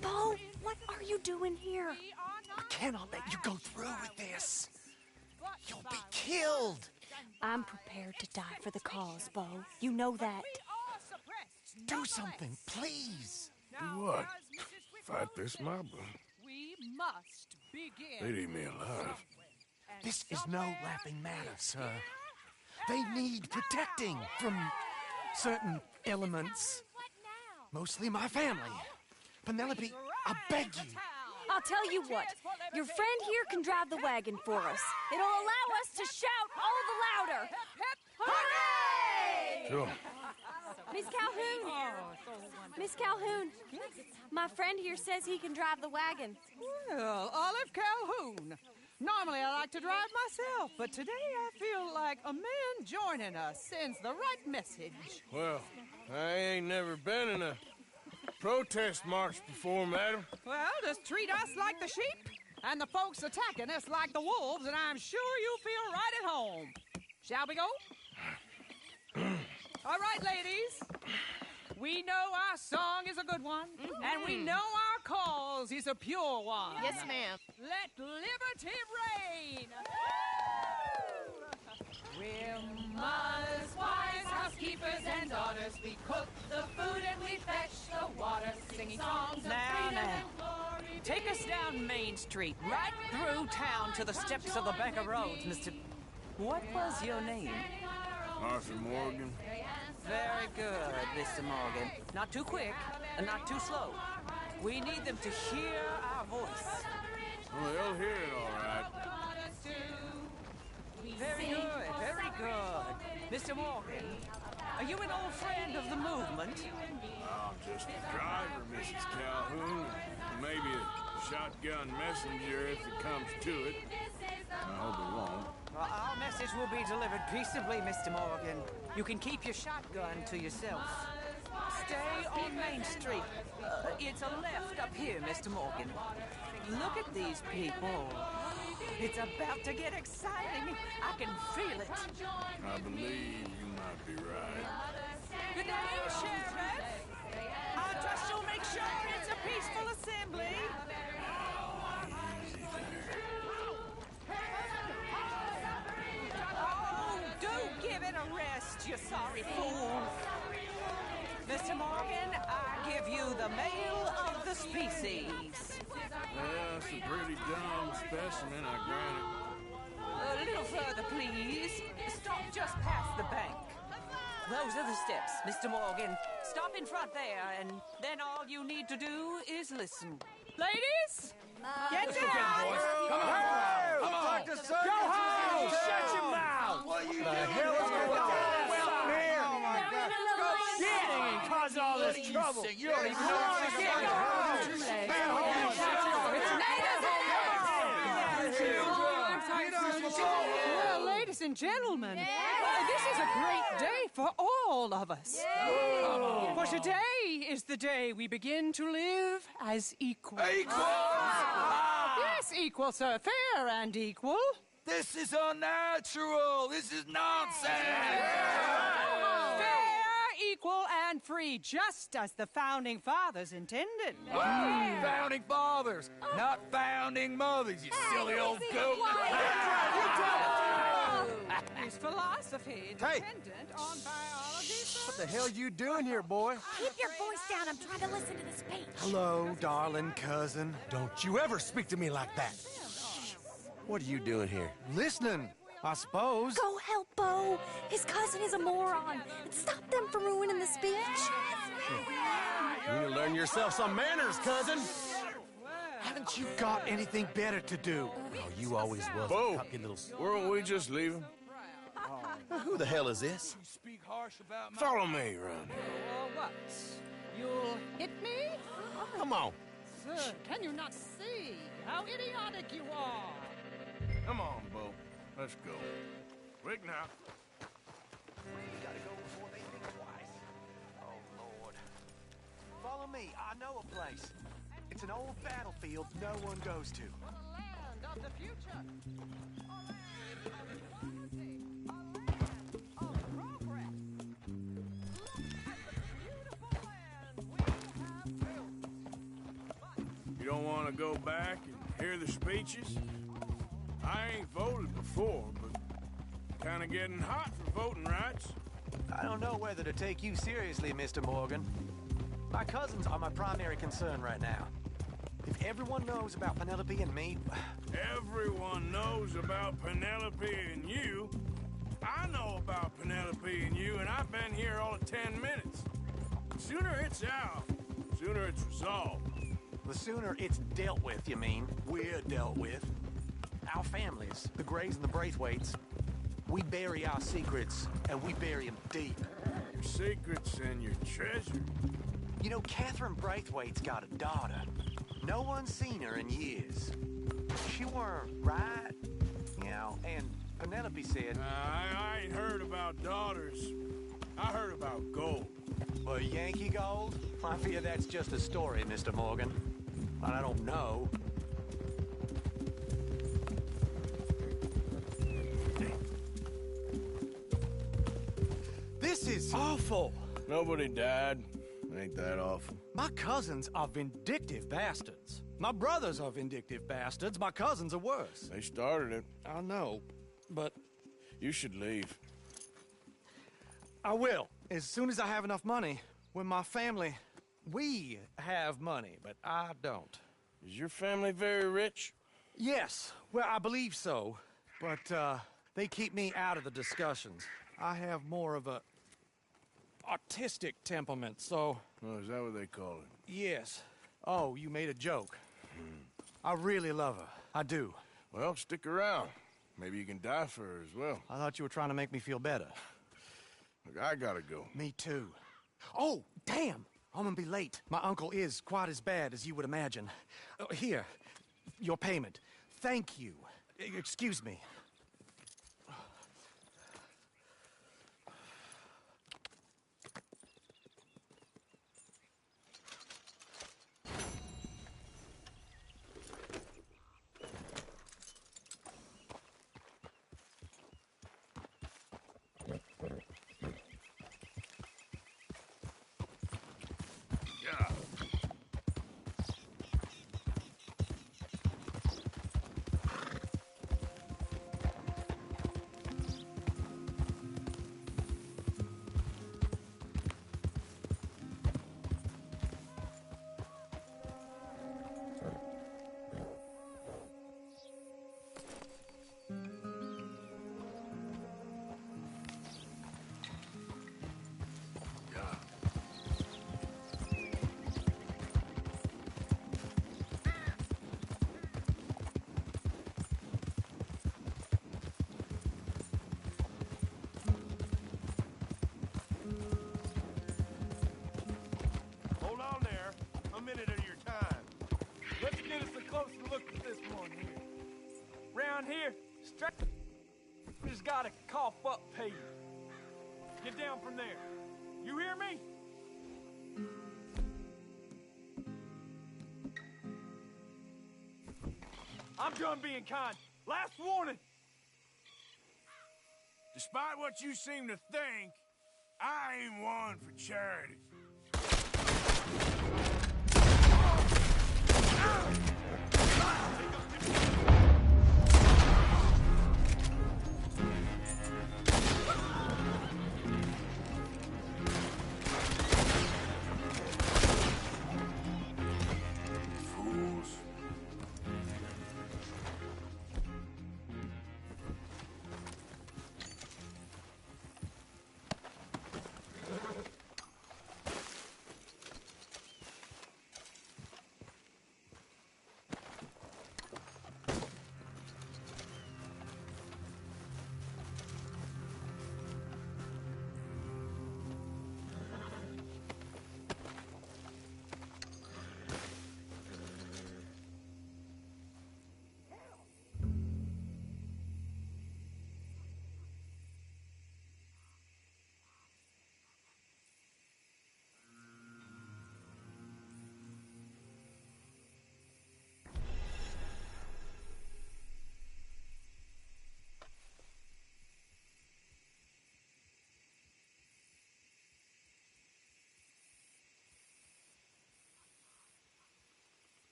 Bo, what are you doing here? I cannot let you go through with this. You'll be killed. I'm prepared to die for the cause, Bo. You know that. Do something, please. Do what? Fight this mob? We must begin. They'd eat me alive. This is no laughing matter, sir. They need protecting from certain elements. Mostly my family. Penelope, I beg you. I'll tell you what. Your friend here can drive the wagon for us. It'll allow us to shout all the louder. Hooray! Sure. Miss Calhoun! Miss Calhoun, my friend here says he can drive the wagon. Well, Olive Calhoun. Normally I like to drive myself, but today I feel like a man joining us sends the right message. Well, I ain't never been in a protest march before, madam. Well, just treat us like the sheep, and the folks attacking us like the wolves, and I'm sure you feel right at home. Shall we go? All right, ladies. We know our song is a good one, and we know our cause is a pure one. Yes, ma'am. Let liberty reign. We're mothers, wives, housekeepers, and daughters. We cook the food and we fetch the water, singing songs of freedom and glory. Take us down Main Street, right through town to the steps of the Becker Roads, Mr. What was your name? Arthur Morgan. Very good, Mr. Morgan. Not too quick and not too slow. We need them to hear our voice. Well, they'll hear it all right. Very good, very good. Mr. Morgan, are you an old friend of the movement? I'm just a driver, Mrs. Calhoun. Maybe a shotgun messenger if it comes to it. I hope it won't. Well, our message will be delivered peaceably, Mr. Morgan. You can keep your shotgun to yourself. Stay on Main Street. It's a left up here, Mr. Morgan. Look at these people. It's about to get exciting. I can feel it. I believe you might be right. Good day, Sheriff. I trust you'll make sure it's a peaceful assembly. Easy there. Oh, do give it a rest, you sorry fool. Mr. Morgan, I give you the male of the species. Yeah, it's a pretty dumb specimen, I grant it. A little further, please. Stop just past the bank. Those are the steps, Mr. Morgan. Stop in front there, and then all you need to do is listen. Ladies, get down! Come on! Go home! Shut your mouth! What the hell is going on? Well, here! Oh, my God. Singing and cause all this trouble. You don't even know what to get. Well, ladies and gentlemen, this is a great day for all of us. For today is the day we begin to live as equals. Yes, equal, sir. Fair and equal. This is unnatural. This is nonsense. Fair, equal, and free, just as the Founding Fathers intended. Founding fathers, not founding mothers, you silly old goat. His philosophy dependent on biology. What the hell you doing here, boy? Keep your voice down. I'm trying to listen to the speech. Hello, darling cousin. Don't you ever speak to me like that. What are you doing here? Listening, I suppose. Go help Bo. His cousin is a moron. And stop them from ruining the speech. You need to learn yourself some manners, cousin. Haven't you got anything better to do? Oh, you always was Bo, a cocky little... weren't we just leaving? Who the hell is this? Follow me around here. What? You'll hit me? Come on. Sir, can you not see how idiotic you are? Come on, Bo. Let's go. Quick now. Gotta go before they think twice. Oh, Lord. Follow me. I know a place. It's an old battlefield no one goes to. A land of the future. You don't want to go back and hear the speeches? I ain't voted before, but kind of getting hot for voting rights. I don't know whether to take you seriously, Mr. Morgan. My cousins are my primary concern right now. If everyone knows about Penelope and me... Everyone knows about Penelope and you. I know about Penelope and you, and I've been here all of 10 minutes. Sooner it's out, sooner it's resolved. The sooner it's dealt with, you mean? We're dealt with. Our families, the Grays and the Braithwaites, we bury our secrets, and we bury them deep. Your secrets and your treasure. You know, Catherine Braithwaite's got a daughter. No one's seen her in years. She weren't right, you know, and Penelope said... I ain't heard about daughters. I heard about gold. Well, Yankee gold? I fear that's just a story, Mr. Morgan. But I don't know. This is awful. Nobody died. Ain't that awful? My cousins are vindictive bastards. My brothers are vindictive bastards. My cousins are worse. They started it. I know, but... You should leave. I will, as soon as I have enough money. When my family... We have money, but I don't. Is your family very rich? Yes, well, I believe so. But, they keep me out of the discussions. I have more of a artistic temperament, so... Oh, is that what they call it? Yes. Oh, you made a joke. I really love her. I do. Well, stick around. Maybe you can die for her as well. I thought you were trying to make me feel better. Look, I gotta go. Me too. Oh, damn! I'm gonna be late. My uncle is quite as bad as you would imagine. Here, your payment. Thank you. Excuse me. Hold on there. A minute of your time. Let's get us a closer look at this one here. Round here, strangers gotta cough up pay. Get down from there. You hear me? I'm done being kind. Last warning. Despite what you seem to think, I ain't one for charity. Fools.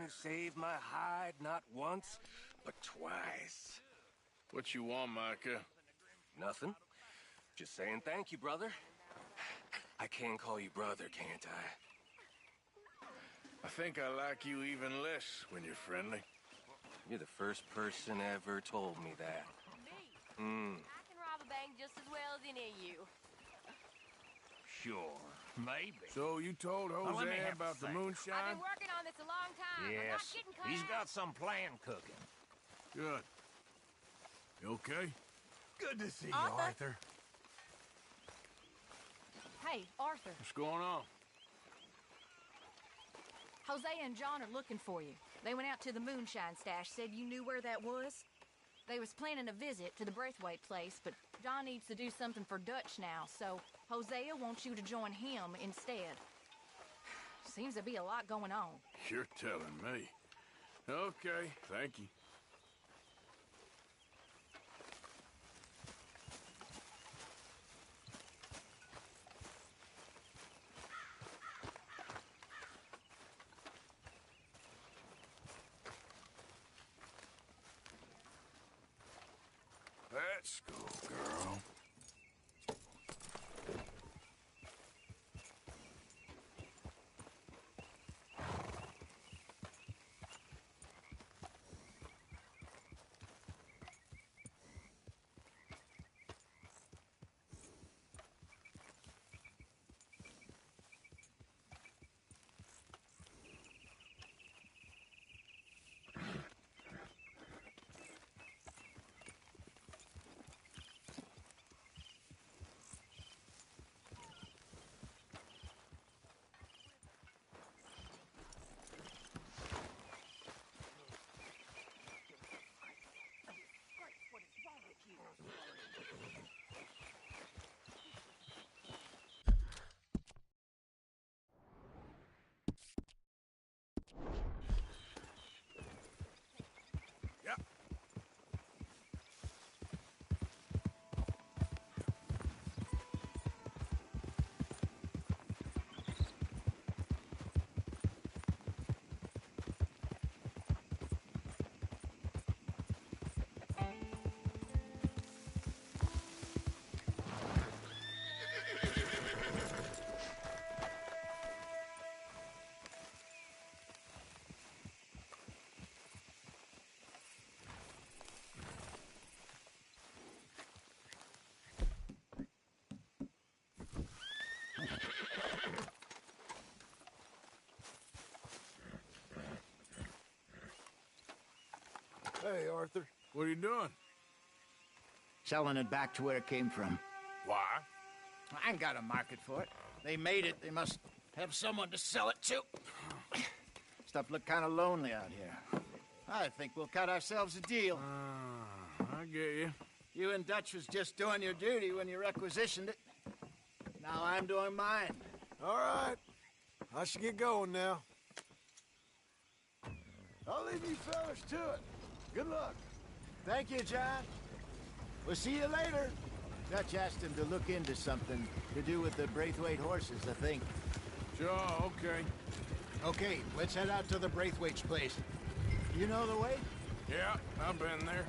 who saved my hide not once, but twice. What you want, Micah? Nothing. Just saying thank you, brother. I can call you brother, can't I? I think I like you even less when you're friendly. You're the first person ever told me that. I can rob a bank just as well as any of you. Sure, maybe. So you told Now, let me Jose have about a the think. moonshine? I've been working on this a long time. I'm not Yes, getting class. he's got some plan cooking. Good. You okay? Good to see Arthur. Hey, Arthur. What's going on? Jose and John are looking for you. They went out to the moonshine stash, said you knew where that was. They was planning a visit to the Braithwaite place, but John needs to do something for Dutch now, so Hosea wants you to join him instead. Seems to be a lot going on. You're telling me. Okay, thank you. Let's go, girl. Hey, Arthur. What are you doing? Selling it back to where it came from. Why? I ain't got a market for it. They made it. They must have someone to sell it to. Stuff look kind of lonely out here. I think we'll cut ourselves a deal. I get you. You and Dutch was just doing your duty when you requisitioned it. Now I'm doing mine. All right. I should get going now. I'll leave you fellas to it. Good luck. Thank you, John. We'll see you later. Dutch asked him to look into something to do with the Braithwaite horses, I think. Sure, okay. Okay, let's head out to the Braithwaite's place. You know the way? Yeah, I've been there.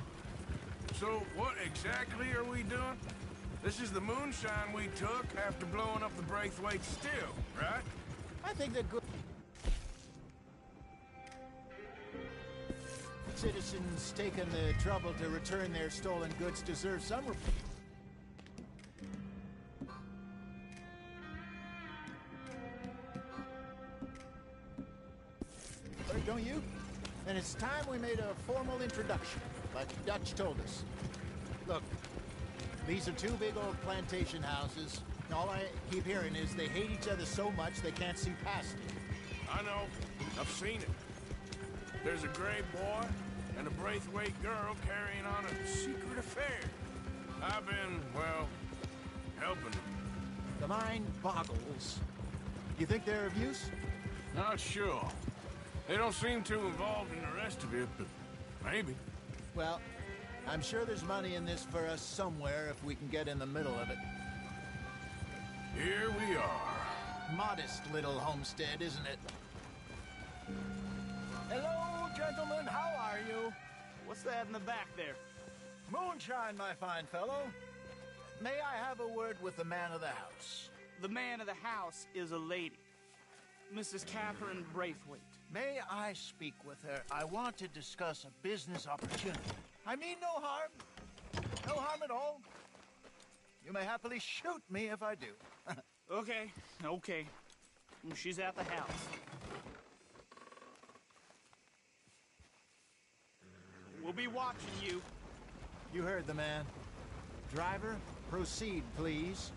So, what exactly are we doing? This is the moonshine we took after blowing up the Braithwaite still, right? I think they're good. Citizens taking the trouble to return their stolen goods deserve some don't you? And it's time we made a formal introduction, like Dutch told us. Look, these are two big old plantation houses. All I keep hearing is they hate each other so much they can't see past it. I know. I've seen it. There's a gray boy and a Braithwaite girl carrying on a secret affair. I've been, well, helping them. The mind boggles. You think they're of use? Not sure. They don't seem too involved in the rest of it, but maybe. Well, I'm sure there's money in this for us somewhere if we can get in the middle of it. Here we are. Modest little homestead, isn't it? Hello What's that in the back there? Moonshine, my fine fellow. May I have a word with the man of the house? The man of the house is a lady. Mrs. Catherine Braithwaite. May I speak with her? I want to discuss a business opportunity. I mean no harm. No harm at all. You may happily shoot me if I do. Okay. She's at the house. We'll be watching you. You heard the man. Driver, proceed, please.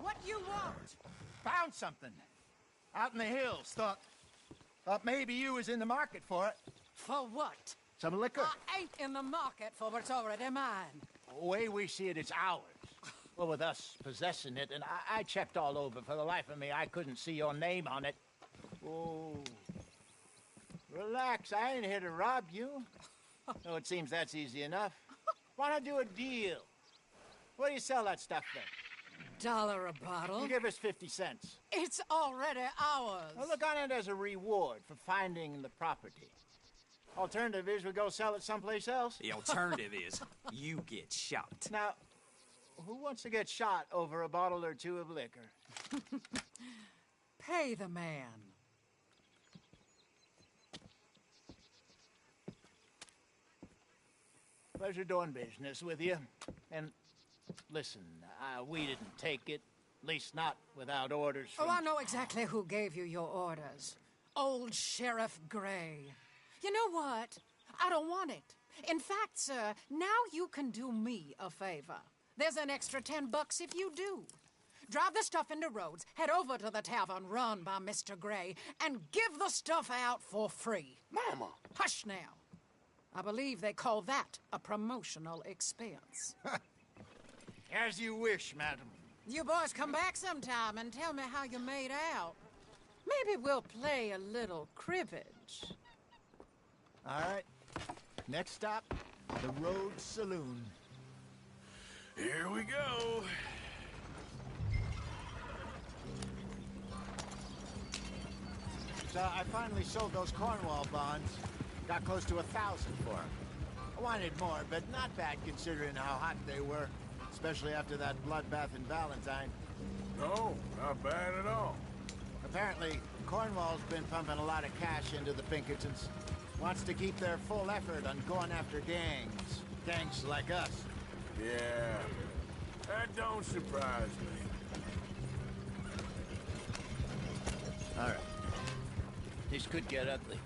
What you want? Found something. Out in the hills. Thought maybe you was in the market for it. For what? Some liquor. I ain't in the market for what's already mine. The way we see it, it's ours. Well, with us possessing it, and I checked all over. For the life of me, I couldn't see your name on it. Oh. Relax, I ain't here to rob you. Oh, it seems that's easy enough. Why not do a deal? Where do you sell that stuff then? $1 a bottle. You give us 50 cents. It's already ours. Well, look on it as a reward for finding the property. Alternative is we go sell it someplace else. The alternative is you get shot. Now, who wants to get shot over a bottle or two of liquor? Pay the man. Pleasure doing business with you. And listen, we didn't take it. At least not without orders from... Oh, I know exactly who gave you your orders. Old Sheriff Gray. You know what? I don't want it. In fact, sir, now you can do me a favor. There's an extra $10 if you do. Drive the stuff into Rhodes, head over to the tavern run by Mr. Gray, and give the stuff out for free. Mama! Hush now. I believe they call that a promotional expense. As you wish, madam. You boys come back sometime and tell me how you made out. Maybe we'll play a little cribbage. All right. Next stop, the Rhodes Saloon. Here we go. So I finally sold those Cornwall bonds. Got close to 1,000 for them. I wanted more, but not bad considering how hot they were. Especially after that bloodbath in Valentine. No, not bad at all. Apparently, Cornwall's been pumping a lot of cash into the Pinkertons. Wants to keep their full effort on going after gangs. Gangs like us. Yeah, that don't surprise me. All right. This could get ugly.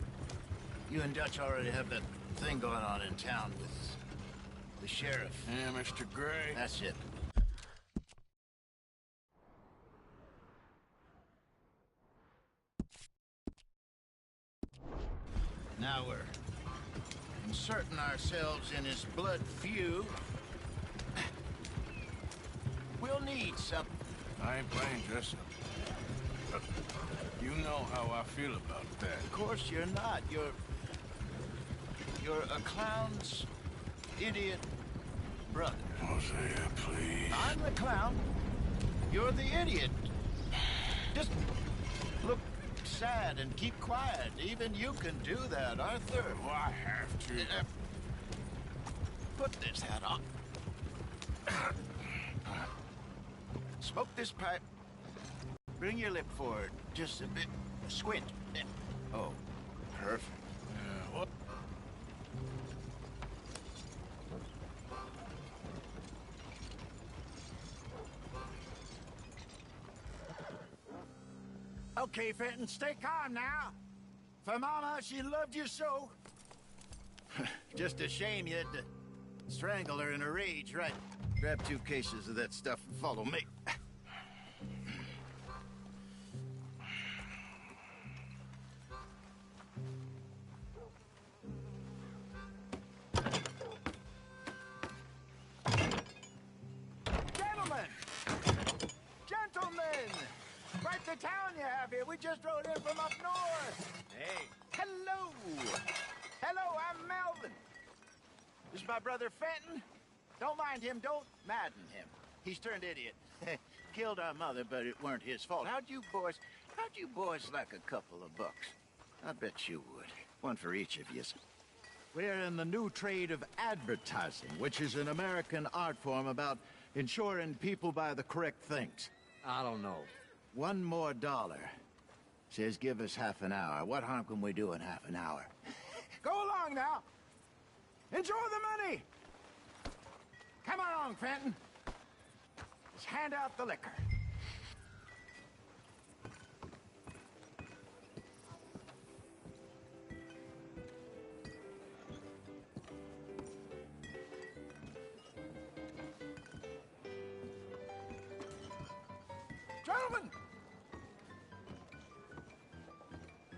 You and Dutch already have that thing going on in town with the sheriff. Yeah, Mr. Gray. That's it. Now we're inserting ourselves in his blood feud. We'll need something. I ain't playing dress up. You know how I feel about that. Of course you're not. You're a clown's idiot brother. Hosea, please. I'm the clown. You're the idiot. Just look sad and keep quiet. Even you can do that, Arthur. Oh, I have to. Put this hat on. Smoke this pipe. Bring your lip forward just a bit. Squint. Oh, perfect. Yeah, what? Okay, Fenton, stay calm now. For Mama, she loved you so. Just a shame you had to strangle her in a rage, right? Grab 2 cases of that stuff and follow me. Gentlemen! Right to town you have staff here. We just rode in from up north. Hey. Hello. Hello, I'm Melvin. This is my brother Fenton. Don't mind him. Don't madden him. He's turned idiot. Killed our mother, but it weren't his fault. How'd you boys like a couple of bucks? I bet you would. One for each of you. We're in the new trade of advertising, which is an American art form about ensuring people buy the correct things. I don't know. $1 more. Says give us half an hour. What harm can we do in half an hour? Go along now. Enjoy the money. Come along, Fenton. Let's hand out the liquor. Gentlemen!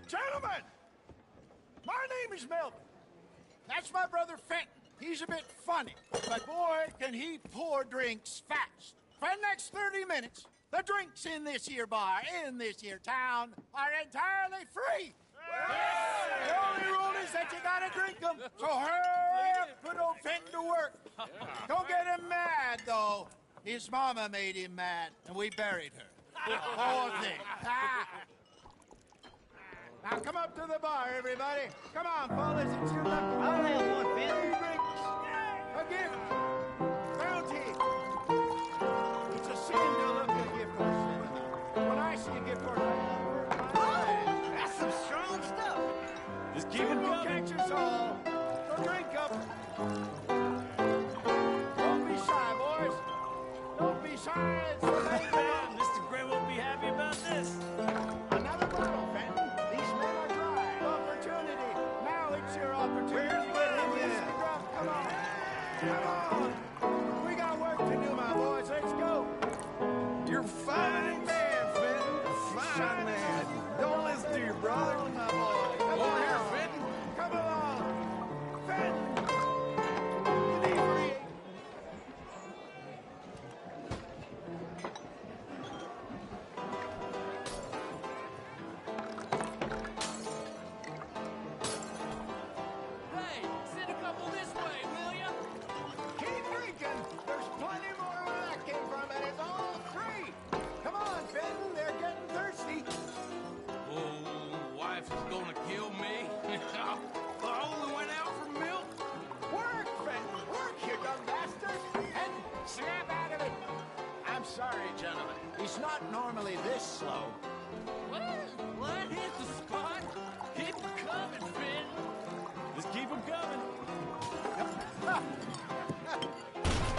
Gentlemen! My name is Melvin. That's my brother Fenton. He's a bit funny, but boy, can he pour drinks fast. For the next 30 minutes, the drinks in this here bar, in this here town, are entirely free. The only rule is that you gotta drink them. So hurry up, put old Fenton to work. Don't get him mad, though. His mama made him mad, and we buried her. Poor thing. Now come up to the bar, everybody. Come on, fellas, it's your lucky. I'll have one, Fenton. Drinks. A gift. Bounty. It's a sin to look a gift horse. When I see a gift horse, That's some strong stuff. just keep it will catch us all. So drink up. Don't be shy, boys. Don't be shy. It's the lady. Mr. Gray won't be happy about this. Another bottle, Fenton. These men are dry. Opportunity. Now it's your opportunity. Come on. Come on. We got work to do, my boys. Let's go. You're fine man, Fenton. Fine man. Don't listen to your brother. Come on, my boy. Come Over on. here, Fenton. Come along. Fenton. Inebriate. Hey, send a couple this way, will ya? Keep drinking. There's plenty more where that came from, and it's all free. Come on, Fenton. They're getting thirsty. Oh, wife is gonna kill me. I only went out for milk. Work, Fenton. Work, you dumb bastard. And snap out of it. I'm sorry, gentlemen. He's not normally this slow. What hit the spot? Keep 'em coming, Finn. Just keep 'em coming.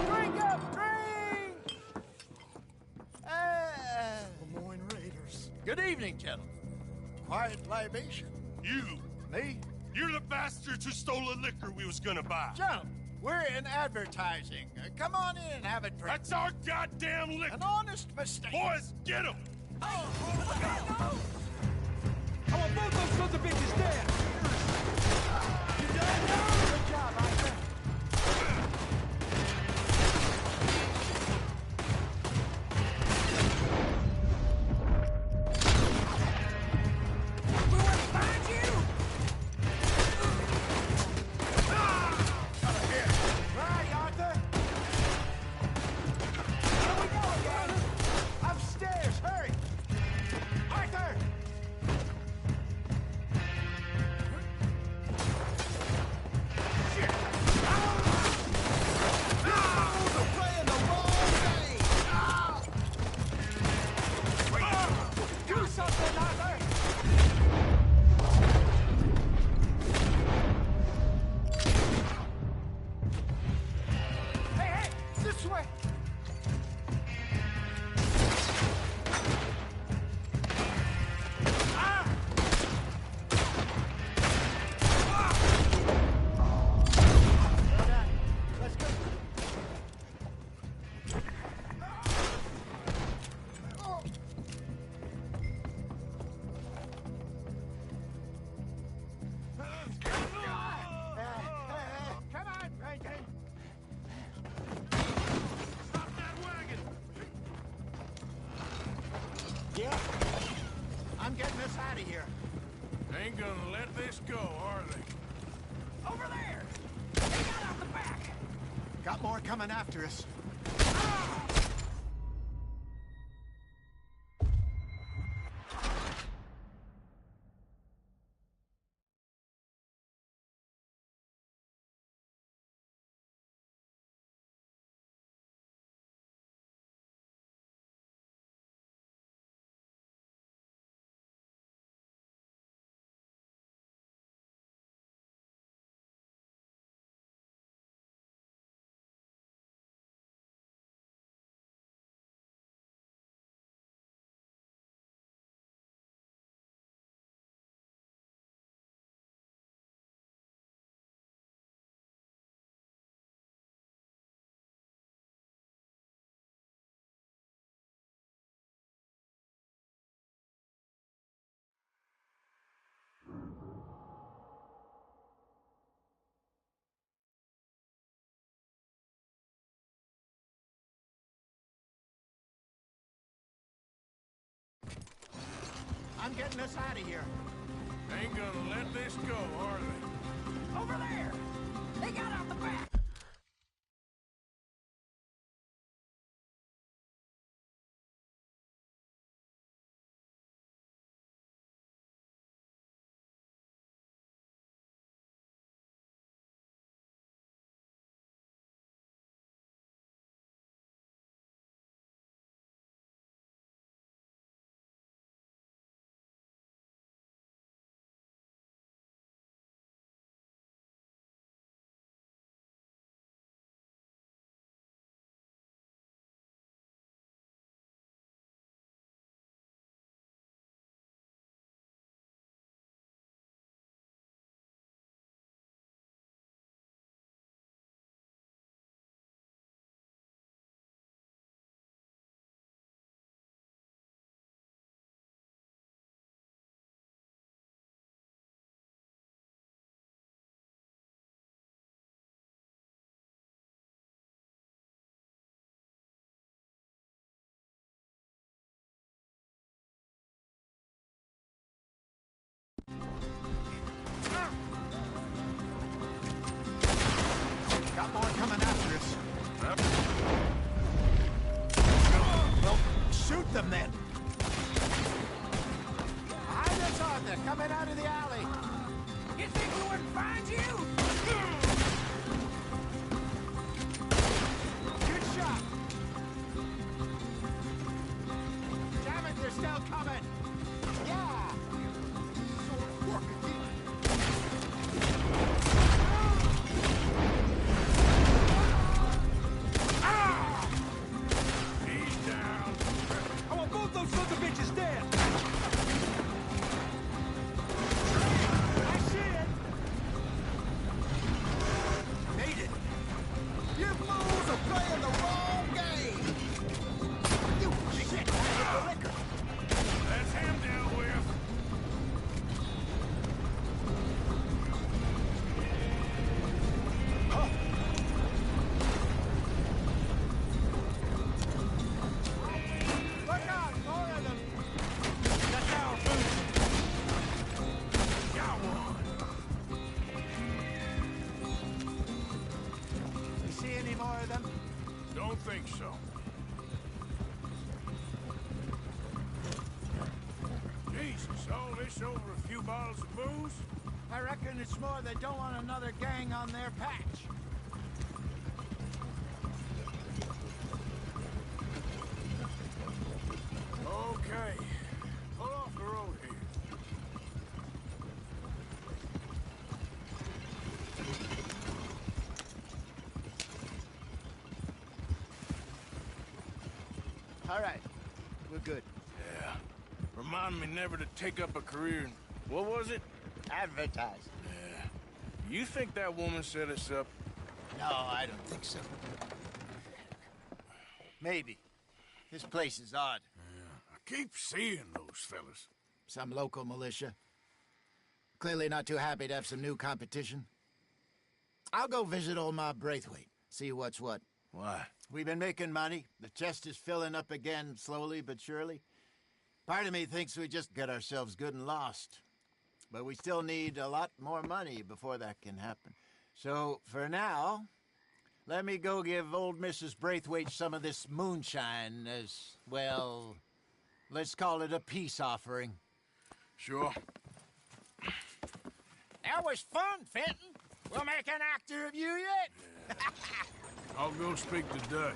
Drink up, drink! Lemoyne Raiders. Good evening, gentlemen. Quiet libation. You! Me? You're the bastards who stole the liquor we was gonna buy. Jump! We're in advertising. Come on in and have a drink. That's our goddamn liquor! An honest mistake. Boys, get him! I want both those sons of bitches dead. You done now? Good job, Arthur. We want to find you. Right, Arthur. Where we go again? Upstairs, hurry! Arthur! Ain't gonna let this go, are they? Over there! They got out the back! Got more coming after us. I'm getting us out of here. Ain't gonna let this go, are they? Over there! They got out the back! Got more coming after us. Well, shoot them then. Behind us, Arthur, coming out of the alley. You think we wouldn't find you? Good shot. Damn it, they're still coming. Yeah. Work again. He's down. I want both those sons of bitches dead! I see it. Made it. You fools are playing the wrong game. You shit, I hit the liquor. That's him dealt with. Look out, more of them. Get down, Boots. Got one. You see any more of them? Don't think so. Jesus, all this over a few bottles of booze? I reckon it's more they don't want another gang on their patch. Okay. Pull off the road here. All right, we're good. Yeah. Remind me never to take up a career in... What was it? Advertising. Yeah. You think that woman set us up? No, I don't think so. Maybe. This place is odd. Yeah. I keep seeing those fellas. Some local militia. Clearly not too happy to have some new competition. I'll go visit old Ma Braithwaite, see what's what. Why? We've been making money. The chest is filling up again, slowly but surely. Part of me thinks we just got ourselves good and lost. but we still need a lot more money before that can happen. So, for now, let me go give old Mrs. Braithwaite some of this moonshine as, well, let's call it a peace offering. Sure. That was fun, Fenton. We'll make an actor of you yet. I'll go speak to Dutch.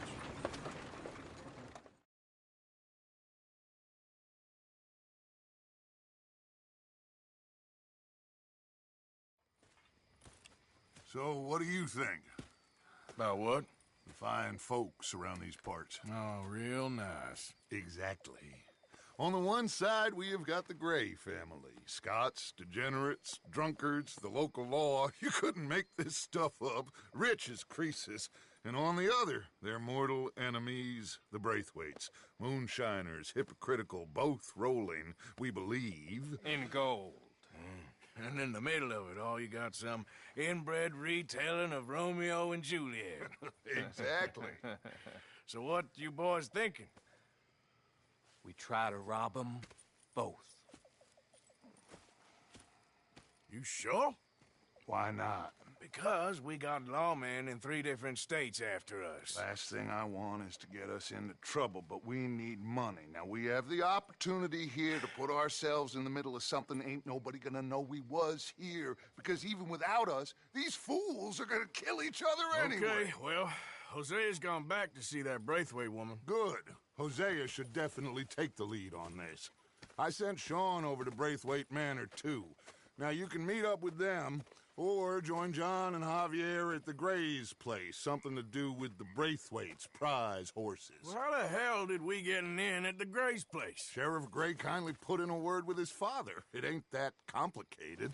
So, what do you think? About what? The fine folks around these parts. Oh, real nice. Exactly. On the one side, we have got the Gray family. Scots, degenerates, drunkards, the local law. You couldn't make this stuff up. Rich as Croesus. And on the other, their mortal enemies, the Braithwaites. Moonshiners, hypocritical, both rolling, we believe, in gold. And in the middle of it all, you got some inbred retelling of Romeo and Juliet. Exactly. So what you boys thinking? We try to rob them both. You sure? Why not? Because we got lawmen in 3 different states after us. Last thing I want is to get us into trouble, but we need money. Now, we have the opportunity here to put ourselves in the middle of something ain't nobody gonna know we was here, because even without us, these fools are gonna kill each other anyway. Okay, well, Hosea's gone back to see that Braithwaite woman. Good. Hosea should definitely take the lead on this. I sent Sean over to Braithwaite Manor, too. Now, you can meet up with them, or join John and Javier at the Gray's place. Something to do with the Braithwaites' prize horses. Well, how the hell did we get in at the Gray's place? Sheriff Gray kindly put in a word with his father. It ain't that complicated.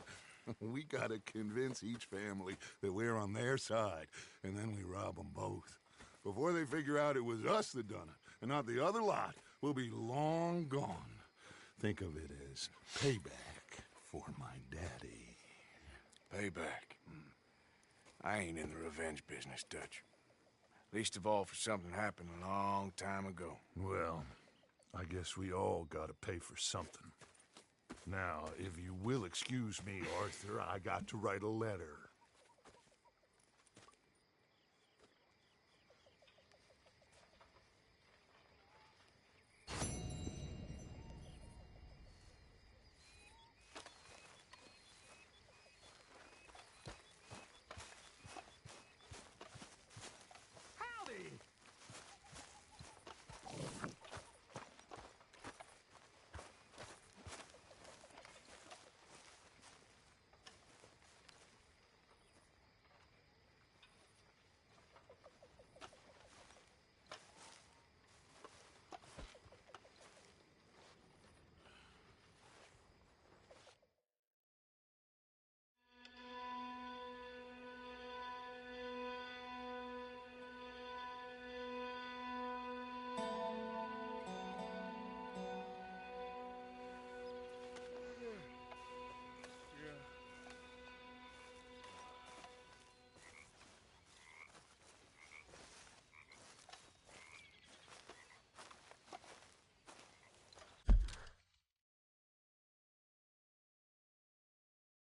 We gotta convince each family that we're on their side, and then we rob them both. Before they figure out it was us that done it, and not the other lot, we'll be long gone. Think of it as payback for my daddy. Payback. I ain't in the revenge business, Dutch. Least of all for something happened a long time ago. Well, I guess we all gotta pay for something. Now, if you will excuse me, Arthur, I got to write a letter.